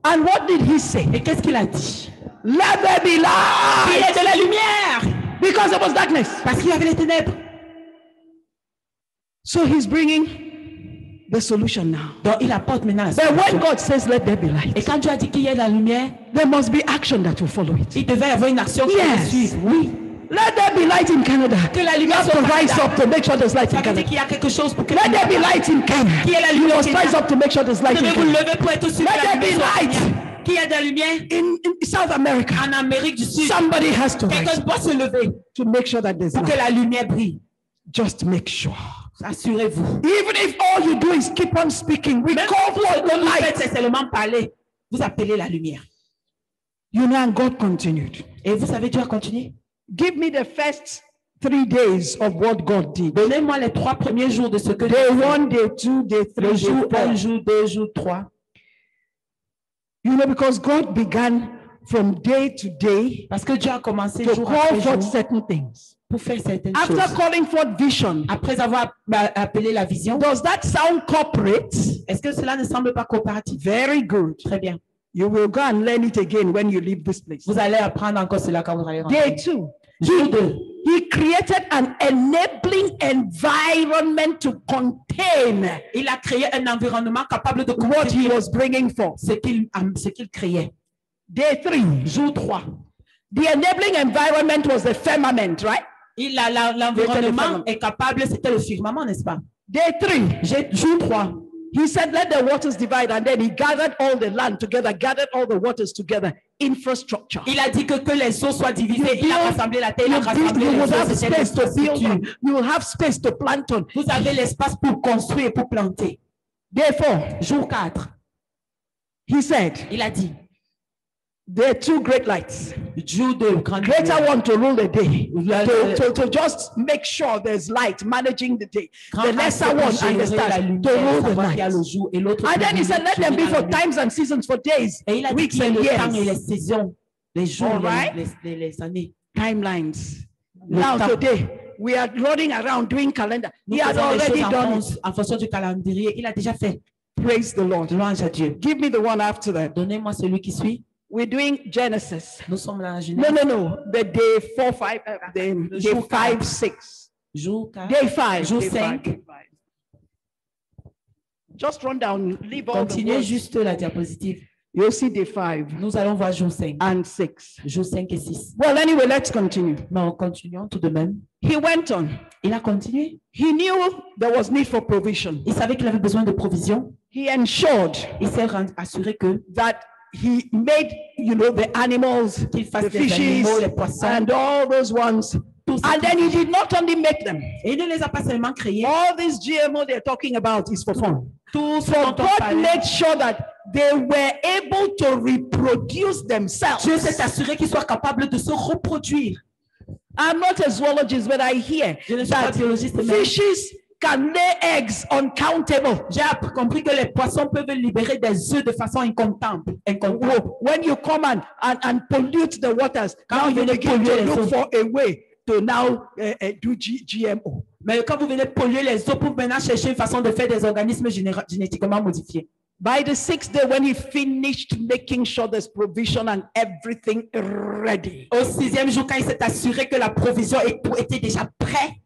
And what did he say? Et qu'est-ce qu'il a dit? Let there be Il y light. a de la lumière. Because there was darkness. Parce qu'il y avait les ténèbres. So he's bringing the solution now. Donc, il apporte maintenant la But solution. when God says, let there be Et light, quand Dieu a dit qu'il y ait la lumière, there must be action that will follow it. il devait y avoir une action qui Yes. allait suivre. Oui. Let there be light in Canada. Que la You lumière have soit to au rise Canada. up to make sure there's light Ça in veut dire Canada. qu'il y a quelque chose pour que Let there be light in Kenya. Qui est la You lumière must au Kenya. rise up to make sure there's light Vous in devez vous Kenya. lever pour être sûr que Let la there be lumière soit au light. Kenya. Qu'il y a de la lumière In South America, en Amérique du Sud. somebody has to rise Quelqu'un doit se lever to make sure that there's pour que light. la lumière brille. Just make sure. Assurez-vous. Even if all you do is keep on speaking, we Même call si ce for que the vous faites, light. c'est seulement parler. Vous appelez la lumière. You know, and God continued. Et vous savez, Dieu a continué. Give me the first 3 days of what God did. Donnez-moi les 3 premiers jours de ce que Day Dieu a fait. 1, day 2, day 3, Le jour day 1, 4. jour 2, jour 3. You know, because God began from day to day Parce que Dieu a commencé to jour call après forth jour certain things. pour faire certaines After choses. calling forth vision, Après avoir appelé la vision, does that sound corporate? est-ce que cela ne semble pas coopératif? Very good. Très bien. You will go and learn it again when you leave this place. Vous allez apprendre encore cela quand vous allez Day rentrer. 2, Jour 2. he created an enabling environment to contain Il a créé un environnement capable de what he contenir was bringing forth. ce qu'il créait. Day 3, Jour 3. the enabling environment was the firmament, right? L'environnement est capable, c'était le firmament, n'est-ce pas? Day 3, Jour 3. he said, let the waters divide, and then he gathered all the land together, gathered all the waters together, infrastructure. Il a dit que les eaux soient divisées. Il a rassemblé la terre, il a You rassemblé will les have eaux. C'était space to build on. l'infrastructure. You will have space to plant on. Vous avez l'espace pour construire, pour planter. Day 4, Jour 4. he said, Il a dit, there are 2 great lights. jour 2, grande Greater lumière. one to rule the day, Le- to just make sure there's light, managing the day. Grand The lesser axe pour one gérer la understands lumière, to rule the savoir qu'il y a night. le jour et l'autre And then he pour said, let them be gérer la for nuit. times and seasons, for days, Et il a dit weeks qu'il y a and le temps et les years, saisons, les jours, All right. les années. timelines. Le Now temps. today, we are running around doing calendar. Nous He had faisons les already choses done it. en fonction du calendrier. Il a déjà fait. Praise the Lord. Louange à Dieu. Give me the one after that. Donnez-moi celui qui suit. We're doing Genesis. Nous sommes dans la Genèse. No. The day 4, 5, the Le day jour 5, 4. 6. Jour 4. Day 5. Jour day 5. 5. Just run down, leave all the Continuez words. juste la diapositive. You'll see day 5 Nous allons voir jour 5. and 6. Jour 5 et 6. Well, anyway, let's continue. Mais en continuant tout de même. He went on. Il a continué. He knew there was need for provision. Il savait qu'il avait besoin de provision. He ensured Il s'est assuré que that he made, the animals, qu'il fasse the des fishes, animaux, les poissons. and all those ones. Tout And then he did not only make them. Et il ne les a pas seulement créés. All this GMO they're talking about is for fun. Tout ce So dont on God parlait. made sure that they were able to reproduce themselves. Dieu s'est assuré qu'ils soient capables de se reproduire. I'm not a zoologist, but I hear Je ne suis pas that biologiste, mais fishes can lay eggs uncountable. j'ai compris que les poissons peuvent libérer des œufs de façon incontable. When you come and pollute the waters, now vous you venez begin polluer to les look eaux. for a way to now do GMO. Mais quand vous venez polluer les eaux pour maintenant chercher une façon de faire des organismes génétiquement modifiés. By the 6th day, when he finished making sure there's provision and everything ready, Au 6e jour, quand il s'est assuré que la provision et tout était déjà prêt,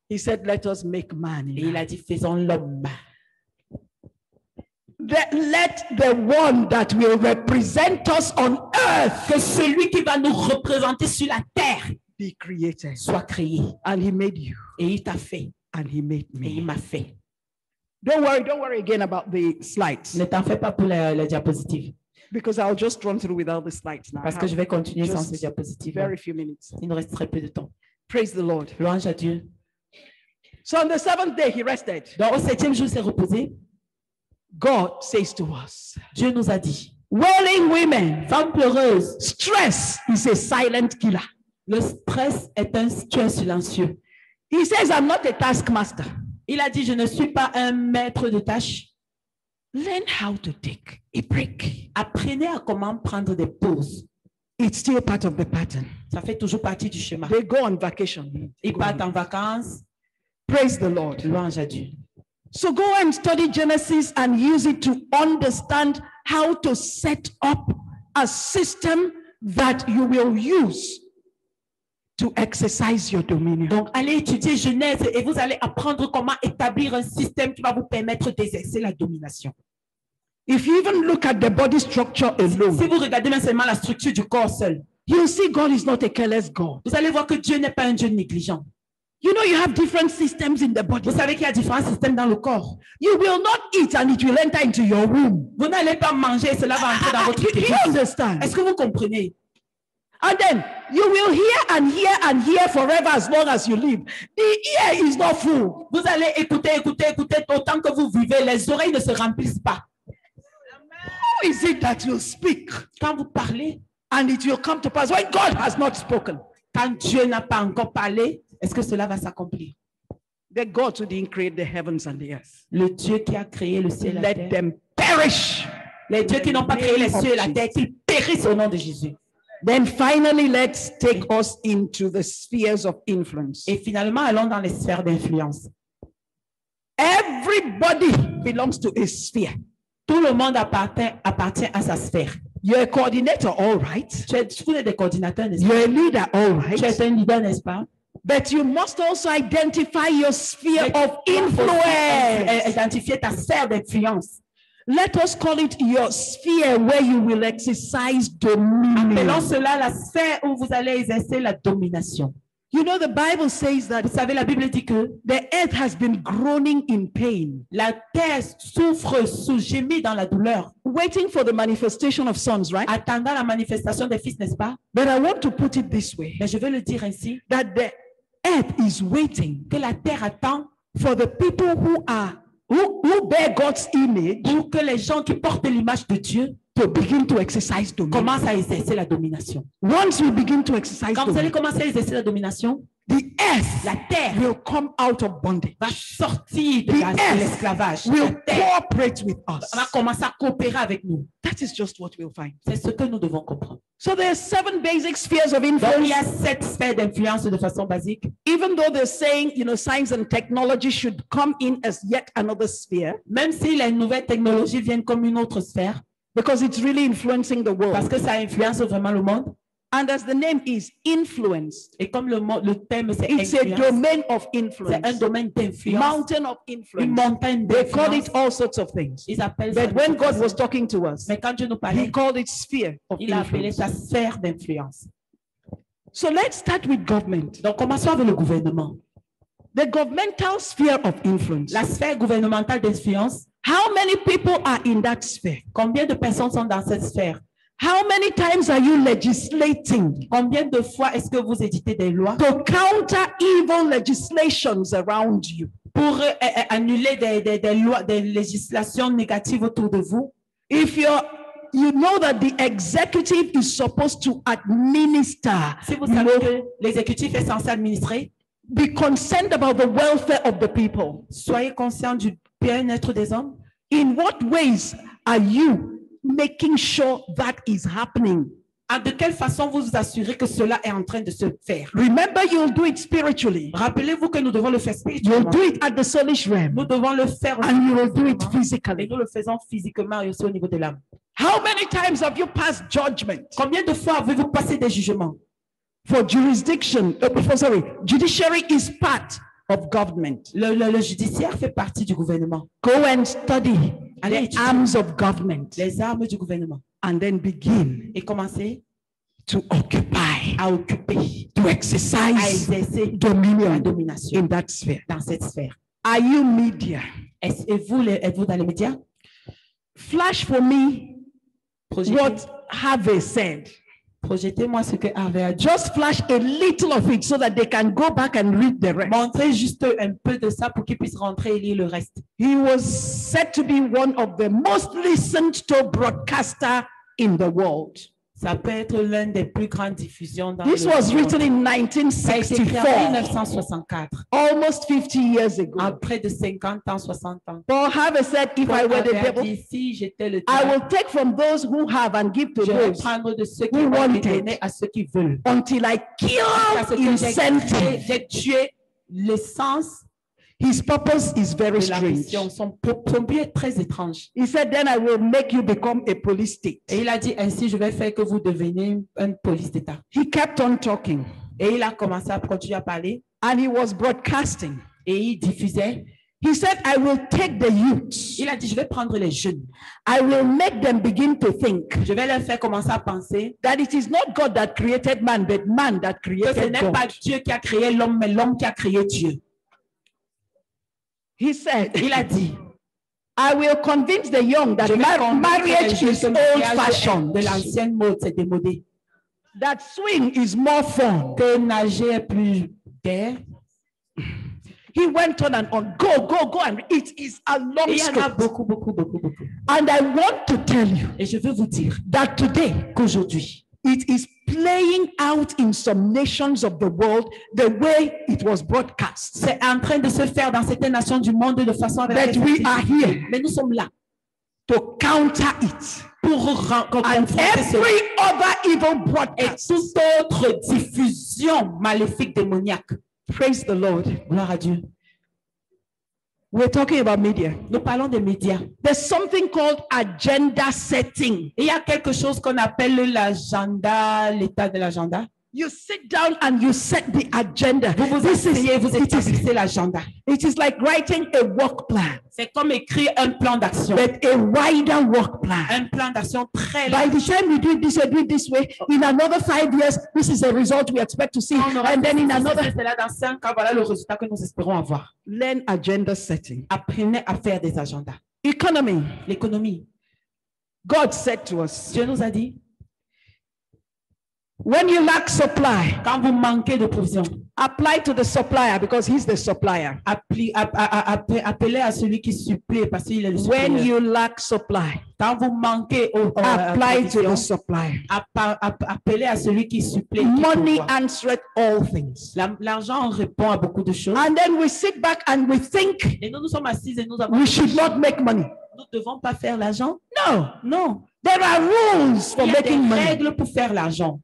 he said, let us make man. et il a dit, faisons l'homme. Let the one that will represent us on earth Que celui qui va nous représenter sur la terre be created. soit créé. And he made you, Et il t'a fait. and he made Et il me. m'a fait. Don't worry again about the slides, Ne t'en fais pas pour les diapositives. because I'll just run through without the slides now. I Parce que have je vais continuer sans just ces diapositives. very few minutes. Il nous reste très peu de temps. Praise the Lord. Louange à Dieu. So on the 7th day, he rested. Donc au 7e jour, il s'est reposé. God says to us, Dieu nous a dit, wailing women, femme pleureuse, stress is a silent killer. le stress est un tueur silencieux. He says, I'm not a taskmaster. Il a dit, je ne suis pas un maître de tâche. Learn how to take a break. Apprenez à comment prendre des pauses. It's still part of the pattern. Ça fait toujours partie du schéma. They go on vacation. Ils partent en vacances. Praise the Lord. Louange à Dieu. So go and study Genesis and use it to understand how to set up a system that you will use to exercise your dominion. Donc, allez étudier Genèse et vous allez apprendre comment établir un système qui va vous permettre d'exercer la domination. If you even look at the body structure alone, Si vous regardez même seulement la structure du corps seul, you'll see God is not a careless God. vous allez voir que Dieu n'est pas un Dieu négligent. You know, you have different systems in the body. Vous savez qu'il y a différents systèmes dans le corps. You will not eat and it will enter into your womb. Vous n'allez pas manger et cela va entrer dans votre Do you utérus. understand? Est-ce que vous comprenez? And then you will hear and hear and hear forever as long as you live. The ear is not full. Vous allez écouter autant que vous vivez. Les oreilles ne se remplissent pas. Who is it that will speak Quand vous parlez, and it will come to pass when God has not spoken? quand Dieu n'a pas encore parlé, est-ce que cela va s'accomplir? The God who didn't create the heavens and the earth. Le Dieu qui a créé le ciel et la Let terre. them perish. Les dieux qui n'ont pas créé les cieux et la terre, qu'ils périssent au nom de Jésus. Then finally, let's take us into the spheres of influence. Et finalement, allons dans les sphères d'influence. Everybody belongs to a sphere. Tout le monde appartient à sa sphère. You're a coordinator, all right. Vous êtes des coordinateurs, n'est-ce pas? You're a leader, all Tu es right. un leader, n'est-ce pas? But you must also identify your sphere Mais of tu dois influence. identifier ta sphère d'influence. Let us call it your sphere where you will exercise dominion. Appelons cela la sphère où vous allez exercer la domination. You know, the Bible says that Vous savez, la Bible dit que the earth has been groaning in pain, la terre souffre, gémit dans la douleur, waiting for the manifestation of sons, right? attendant la manifestation des fils, n'est-ce pas? But I want to put it this way, Mais je veux le dire ainsi, that the earth is waiting que la terre attend for the people who bear God's image pour que les gens qui portent l'image de Dieu to begin to exercise dominion. commencent à exercer la domination. Once we begin to exercise Quand vous allez dominion, commencer à exercer la domination, the earth la terre will come out of bondage, va sortir de The de earth l'esclavage. La will terre cooperate with us. va commencer à coopérer avec nous. That is just what we'll find. C'est ce que nous devons comprendre. So there are 7 basic spheres of Donc, il influence. y a 7 sphères d'influence de façon basique. Even though they're saying, you know, science and technology should come in as yet another sphere, Même si les nouvelles technologies viennent comme une autre sphère, because it's really influencing the parce world. que ça influence vraiment le monde. And as the name is influence, Et comme le thème, c'est it's a influence, domain of c'est un influence, domaine d'influence, mountain of une influence. montagne They call d'influence. it all sorts of things. Ils appellent ça. But when God was talking to us, Mais quand Dieu nous he parlait, called it sphere of il a appelé influence. ça sphère d'influence. So let's start with government. Donc, commençons avec le gouvernement. The governmental sphere of influence. La sphère gouvernementale d'influence, How many people are in that sphere? combien de personnes sont dans cette sphère? How many times are you legislating Combien de fois est-ce que vous éditez des lois to counter evil legislations around you? pour annuler des lois, des législations négatives autour de vous? If you know that the executive is supposed to administer, Si vous you savez know, que l'exécutif est censé administrer, be concerned about the welfare of the people. soyez conscient du bien-être des hommes. In what ways are you making sure that is happening? De quelle façon vous vous assurez que cela est en train de se faire? Remember, you'll do it spiritually. Rappelez-vous que nous devons le faire You'll spirituellement. do it at the soulish realm, Nous devons le faire aussi and you will do it physiquement. Et physically. nous le faisons physiquement et aussi au niveau de l'âme. How many times have you passed judgment Combien de fois avez-vous passé des jugements? for jurisdiction? Sorry, judiciary is part of government. Le judiciaire fait partie du gouvernement. Go and study Allez the étudier arms of government les armes du gouvernement and then begin et commencer to occupy, à occuper, to à exercise exercer la dominion domination in that sphere. dans cette sphère. Are you media? Êtes-vous dans les médias? Flash for me Projetez- what Harvey said. Projetez-moi ce que Harvey a dit. Just flash a little of it so that they can go back and read the rest. Montrez juste un peu de ça pour qu'ils puissent rentrer et lire le reste. He was said to be one of the most listened to broadcaster in the world. Ça peut être l'une des plus grandes diffusions dans This le was monde. written in Ça a été écrit en 1964, 1964, almost 50 years ago. à près de 50 ans, 60 ans. Paul Harvey said, if I were the Harvey a devil, dit, si j'étais le I diable, will take from those who have and give to je vais those prendre de ceux qui who ont et want donner it à ceux qui veulent. until I Parce kill que incentive. j'ai tué l'essence His purpose is very de la strange. mission. Son but est très étrange. He said, then I will make you become a police state. Et il a dit ainsi, je vais faire que vous deveniez une police d'État. He kept on talking. Et il a commencé à continuer à parler. And he was broadcasting. Et il diffusait. He said, I will take the youths. Il a dit, je vais prendre les jeunes. I will make them begin to think Je vais leur faire commencer à penser that it is not God that created man, but man that que ce created n'est pas God. Dieu qui a créé l'homme, mais l'homme qui a créé Dieu. He said, Il a dit, I will convince the young that je vais convaincre marriage les jeunes is que le mariage old-fashioned, de l'ancienne mode, c'est démodé. that swing is more fun. Que nager est plus gai. He went on and on. Go, go, go. And it is a long Et il y en a script. beaucoup. And I want to tell you Et je veux vous dire that today, qu'aujourd'hui, it is playing out in some nations of the world the way it was broadcast. c'est en train de se faire dans certaines nations du monde de façon avec But we are here mais nous sommes là to counter it. pour And confronter cela. every other evil Et broadcast. toute autre diffusion maléfique démoniaque. Praise the Lord. Gloire à Dieu. We're talking about media. Nous parlons des médias. There's something called agenda setting. Et il y a quelque chose qu'on appelle l'agenda, l'état de l'agenda. You sit down and you set the agenda. Vous vous This is, asseyez, vous it, is, établissez l'agenda. it is like writing a work plan, C'est comme écrire un plan d'action. but a wider work plan. Un plan d'action très By large. the time you do it this way, do it this way, in another 5 years, this is a result we expect to see. On aura And then in fait another, cela dans 5 ans, voilà le résultat que nous espérons avoir. learn agenda setting. Apprenez à faire des agendas. Economy. L'économie. God said to us, Dieu nous a dit, when you lack supply, quand vous manquez de provisions, apply to the supplier because he's the supplier. appelez à celui qui supplée parce qu'il est le When supplieur. you lack supply, Quand vous manquez apply to the provisions, supplier. appelez à celui qui supplée. qui Money pourvoit. answereth all things. L'argent répond à beaucoup de choses. And then we sit back and we think Et nous sommes assis et nous avons we should not make money. nous ne devons pas faire l'argent. No, Non. there are rules for Il y a making des money, règles pour faire l'argent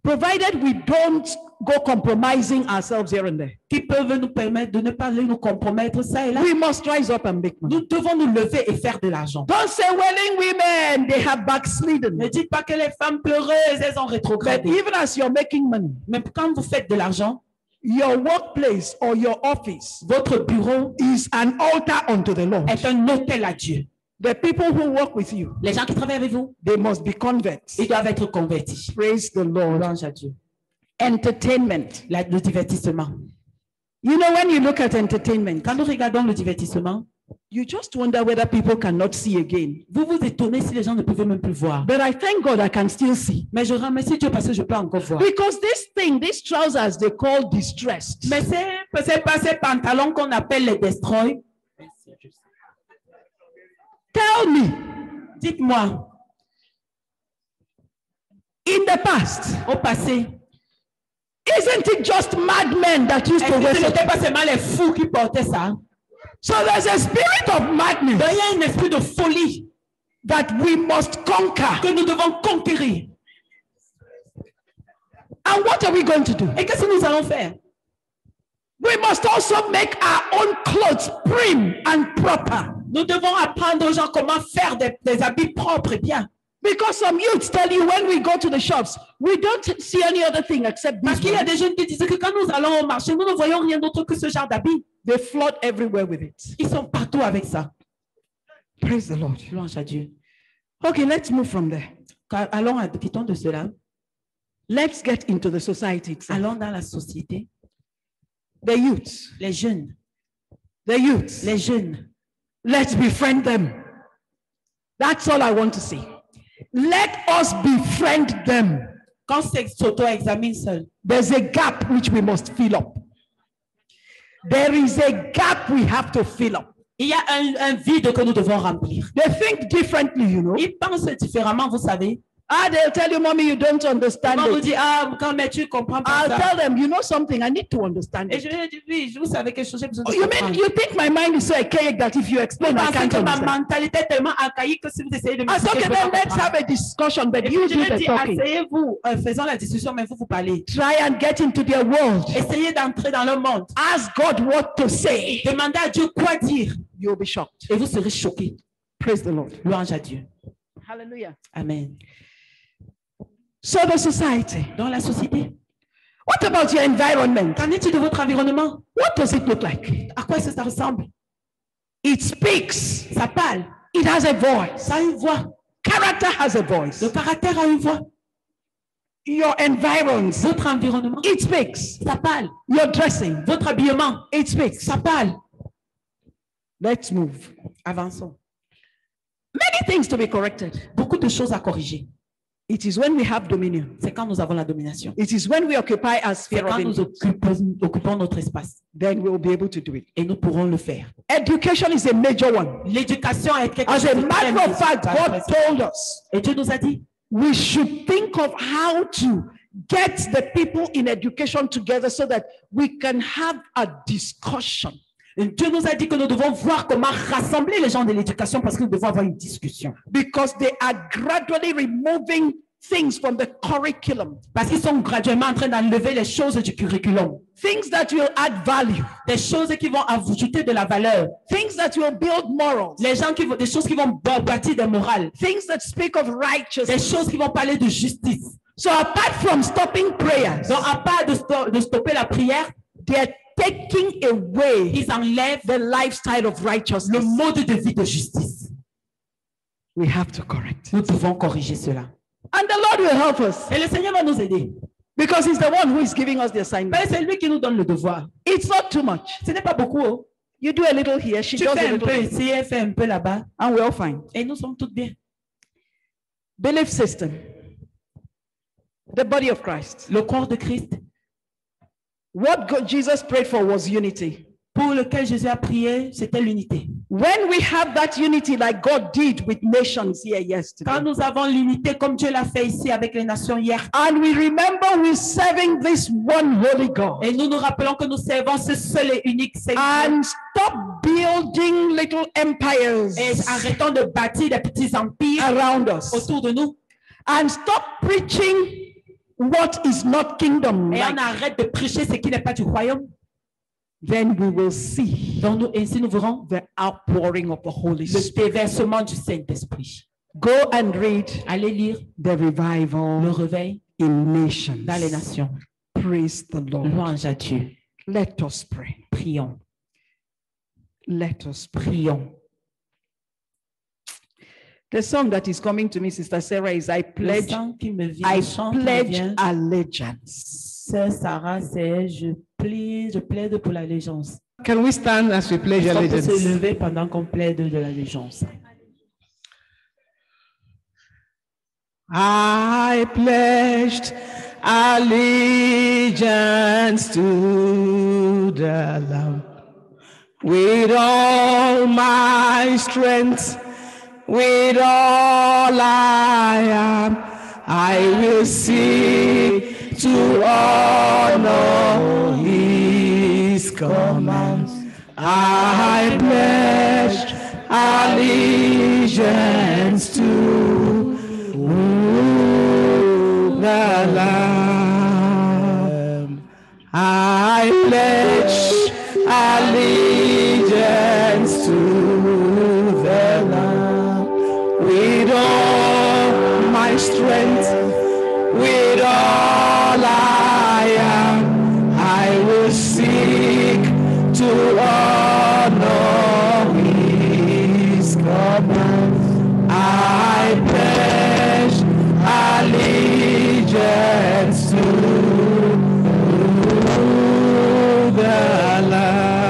provided we don't go compromising ourselves here and there. qui peuvent nous permettre de ne pas nous compromettre ça et là. We must rise up and make money. Nous devons nous lever et faire de l'argent. Don't say willing women, they have Ne backslidden. dites pas que les femmes pleureuses, elles ont But rétrogradé. even as you're making money, Mais quand vous faites de l'argent, your workplace or your office votre bureau is an altar unto the Lord. est un hôtel à Dieu. The people who work with you, Les gens qui travaillent avec vous, they must be converts. ils doivent être convertis. Praise the Lord. Louange à Dieu. Entertainment. Le divertissement. You know, when you look at entertainment, Quand nous regardons le divertissement, you just wonder whether people cannot see again. vous vous étonnez si les gens ne pouvaient même plus voir. But I thank God I can still see. Mais je remercie Dieu parce que je peux encore voir. Because this thing, these trousers, they call distressed. Mais c'est pas ces pantalons qu'on appelle les destroy. Tell me, Dites-moi, in the past, au passé, isn't it just madmen that used est-ce to que wear ce n'était it? pas seulement les fous qui portaient ça? So there's a spirit of Il madness y a un esprit de folie that we must conquer. que nous devons conquérir. And what are we going to do? Et qu'est-ce que nous allons faire? We must also make our own clothes prim and proper. Nous devons apprendre aux gens comment faire des habits propres et bien. Because some youths tell you when we go to the shops, we don't see any other thing except Parce this qu'il y a one. des jeunes qui disent que quand nous allons au marché, nous ne voyons rien d'autre que ce genre d'habits. They float everywhere with it. Ils sont partout avec ça. Praise the Lord. Louange à Dieu. Okay, let's move from there. Allons, quittons de cela. Let's get into the society itself. Allons dans la société. The youths. Les jeunes. The youths. Les jeunes. Let's befriend them. That's all I want to say. Let us befriend them. Quand c'est s'auto-examine seul, There's a gap which we must fill up. There is a gap we have to fill up. il y a un vide que nous devons remplir. They think differently, you know. Ils pensent différemment, vous savez. Ah, they'll tell you, mommy, you don't understand Maman vous it. dit, ah, quand mais tu comprends pas I'll ça. tell them, you know something, I need to understand Et it. je lui ai dit, oui, vous savez quelque chose, j'ai besoin de You mean, comprendre. you think my mind is so archaic that if you explain, I Parce can't que ma understand? mentalité est tellement archaïque que si vous essayez de I said, m'expliquer, okay, je peux then pas let's comprendre. have a discussion, but Et you puis, do je lui ai the dit, talking. asseyez-vous, faisons la discussion, mais vous parlez. Try and get into their world. Essayez d'entrer dans le monde. Ask God what to say. Demandez à Dieu quoi dire You'll be shocked. et vous serez choqués. Praise the Lord. Louange à Dieu. Hallelujah. Amen. So the society. Dans la société, What about your environment? Qu'en est-il de votre environnement? What does it look like? À quoi est-ce que ça ressemble? It speaks. Ça parle. It has a voice. Ça a une voix. Character has a voice. Le caractère a une voix. Your environs. Votre environnement. It speaks. Ça parle. Your dressing. Votre habillement. It speaks. Ça parle. Let's move. Avançons. Many things to be corrected. Beaucoup de choses à corriger. It is when we have dominion. C'est quand nous avons la domination. It is when we occupy our C'est sphere quand of nous influence. occupons notre espace. Then we will be able to do it. Et nous pourrons le faire. Education is a major one. L'éducation est quelque As chose a de très matter of fact, God important. told us Et Dieu nous a dit, we should think of how to get the people in education together so that we can have a discussion. Dieu nous a dit que nous devons voir comment rassembler les gens de l'éducation parce que nous devons avoir une discussion. Because they are gradually removing things from the curriculum. Parce qu'ils sont graduellement en train d'enlever les choses du curriculum. Things that will add value. Des choses qui vont ajouter de la valeur. Things that will build morals. Des choses qui vont bâtir des morales. Things that speak of Des righteousness. choses qui vont parler de justice. So apart from stopping prayers, Donc, à part de stopper la prière, they're taking away ils enlèvent the lifestyle of le righteousness. mode de vie de justice. We have to correct. Nous devons corriger cela. And the Lord will help us Et le Seigneur va nous aider. because He's the one who is giving us the Mais assignment. c'est lui qui nous donne le devoir. It's not too much. Ce n'est pas beaucoup. Oh. You do a little here, she Tu does fais a un little peu here, ici, elle fait un peu là-bas. and we're all fine. Et nous sommes toutes bien. Belief system. The body of Christ. Le corps de Christ, What Jesus prayed for was unity. pour lequel Jésus a prié, c'était l'unité. When we have that unity like God did with nations here Quand yesterday, nous avons l'unité comme Dieu l'a fait ici avec les nations hier, and we remember we're serving this one holy God, et nous nous rappelons que nous servons ce seul et unique Seigneur, and stop building little empires et arrêtons de bâtir des petits empires around us, autour de nous, and stop preaching what is not kingdom, et on arrête de prêcher ce qui n'est pas du royaume. then we will see Donc ainsi nous verrons the outpouring of the Holy le Spirit. déversement du Saint-Esprit. Go and read Allez lire the revival le réveil in nations. dans les nations. Praise the Lord. Louange à Dieu. Let us pray. Prions, Let us pray. prions. The song that is coming to me, Sister Sarah, is I Le pledge, chant qui me vient, I le chant qui me pledge vient, allegiance. Sœur Sarah, c'est je plaide pour l'allégeance. Can we stand as we pledge On peut se allegiance? lever pendant qu'on plaide de l'allégeance. I pledged allegiance to the Lamb with all my strength, with all I am. I will seek to honor His commands. I pledge allegiance to the Lamb. I pledge allegiance to the Lamb with all my strength, with all I am. I will seek to honor His commands. I pledge allegiance to the Lamb.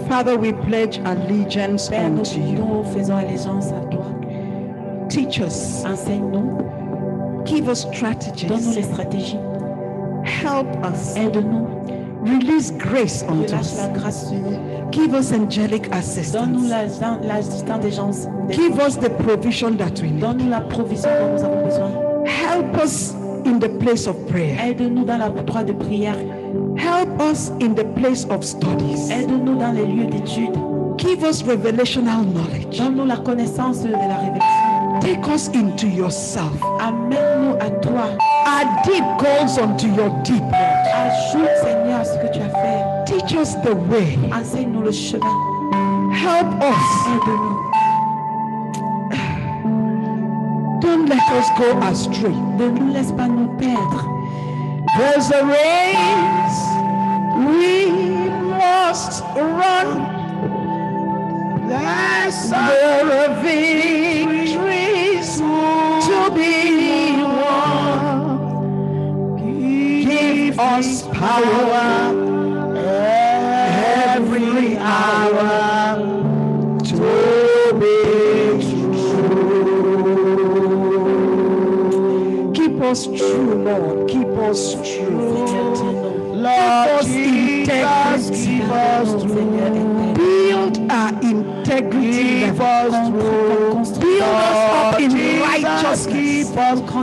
Father, we pledge allegiance Père, unto you. nous faisons allégeance à toi. Teach us, Enseigne-nous, give us donne-nous strategies, les stratégies, help us, aide-nous, release grace unto relâche us, la grâce sur nous, give us angelic donne-nous assistance, l'assistance, give us the provision that we need, donne-nous la provision dont nous avons besoin. help us in the place of prayer, Aide-nous dans la droite de prière, help us in the place of studies, aide-nous dans les lieux d'études, give us revelational knowledge, donne-nous la connaissance de la révélation. take us into yourself. Amène-nous à toi. Our deep calls unto your deep, Lord. Ajoute, Seigneur, à ce que tu as fait. Teach us the way, Enseigne-nous le chemin. help us, Aide-nous. Don't let us go astray. Ne nous laisse pas nous perdre. There's a race we must run. There are victories to be won. Give us power every hour to be true. Keep us true, Lord. Keep us true. Lord, keep us true. Build our integrity. Build us up in righteousness.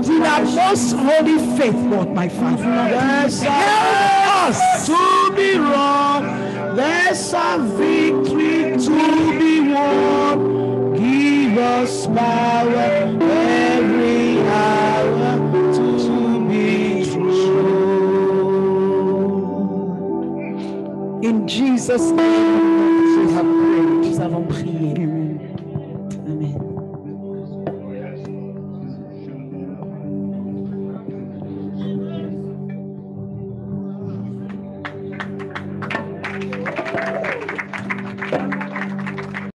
In our most holy faith, Lord, my Father. Help us to be wrong. There's a victory to be won. Give us power every hour to be true. In Jesus' name we have prayed. Nous avons prié.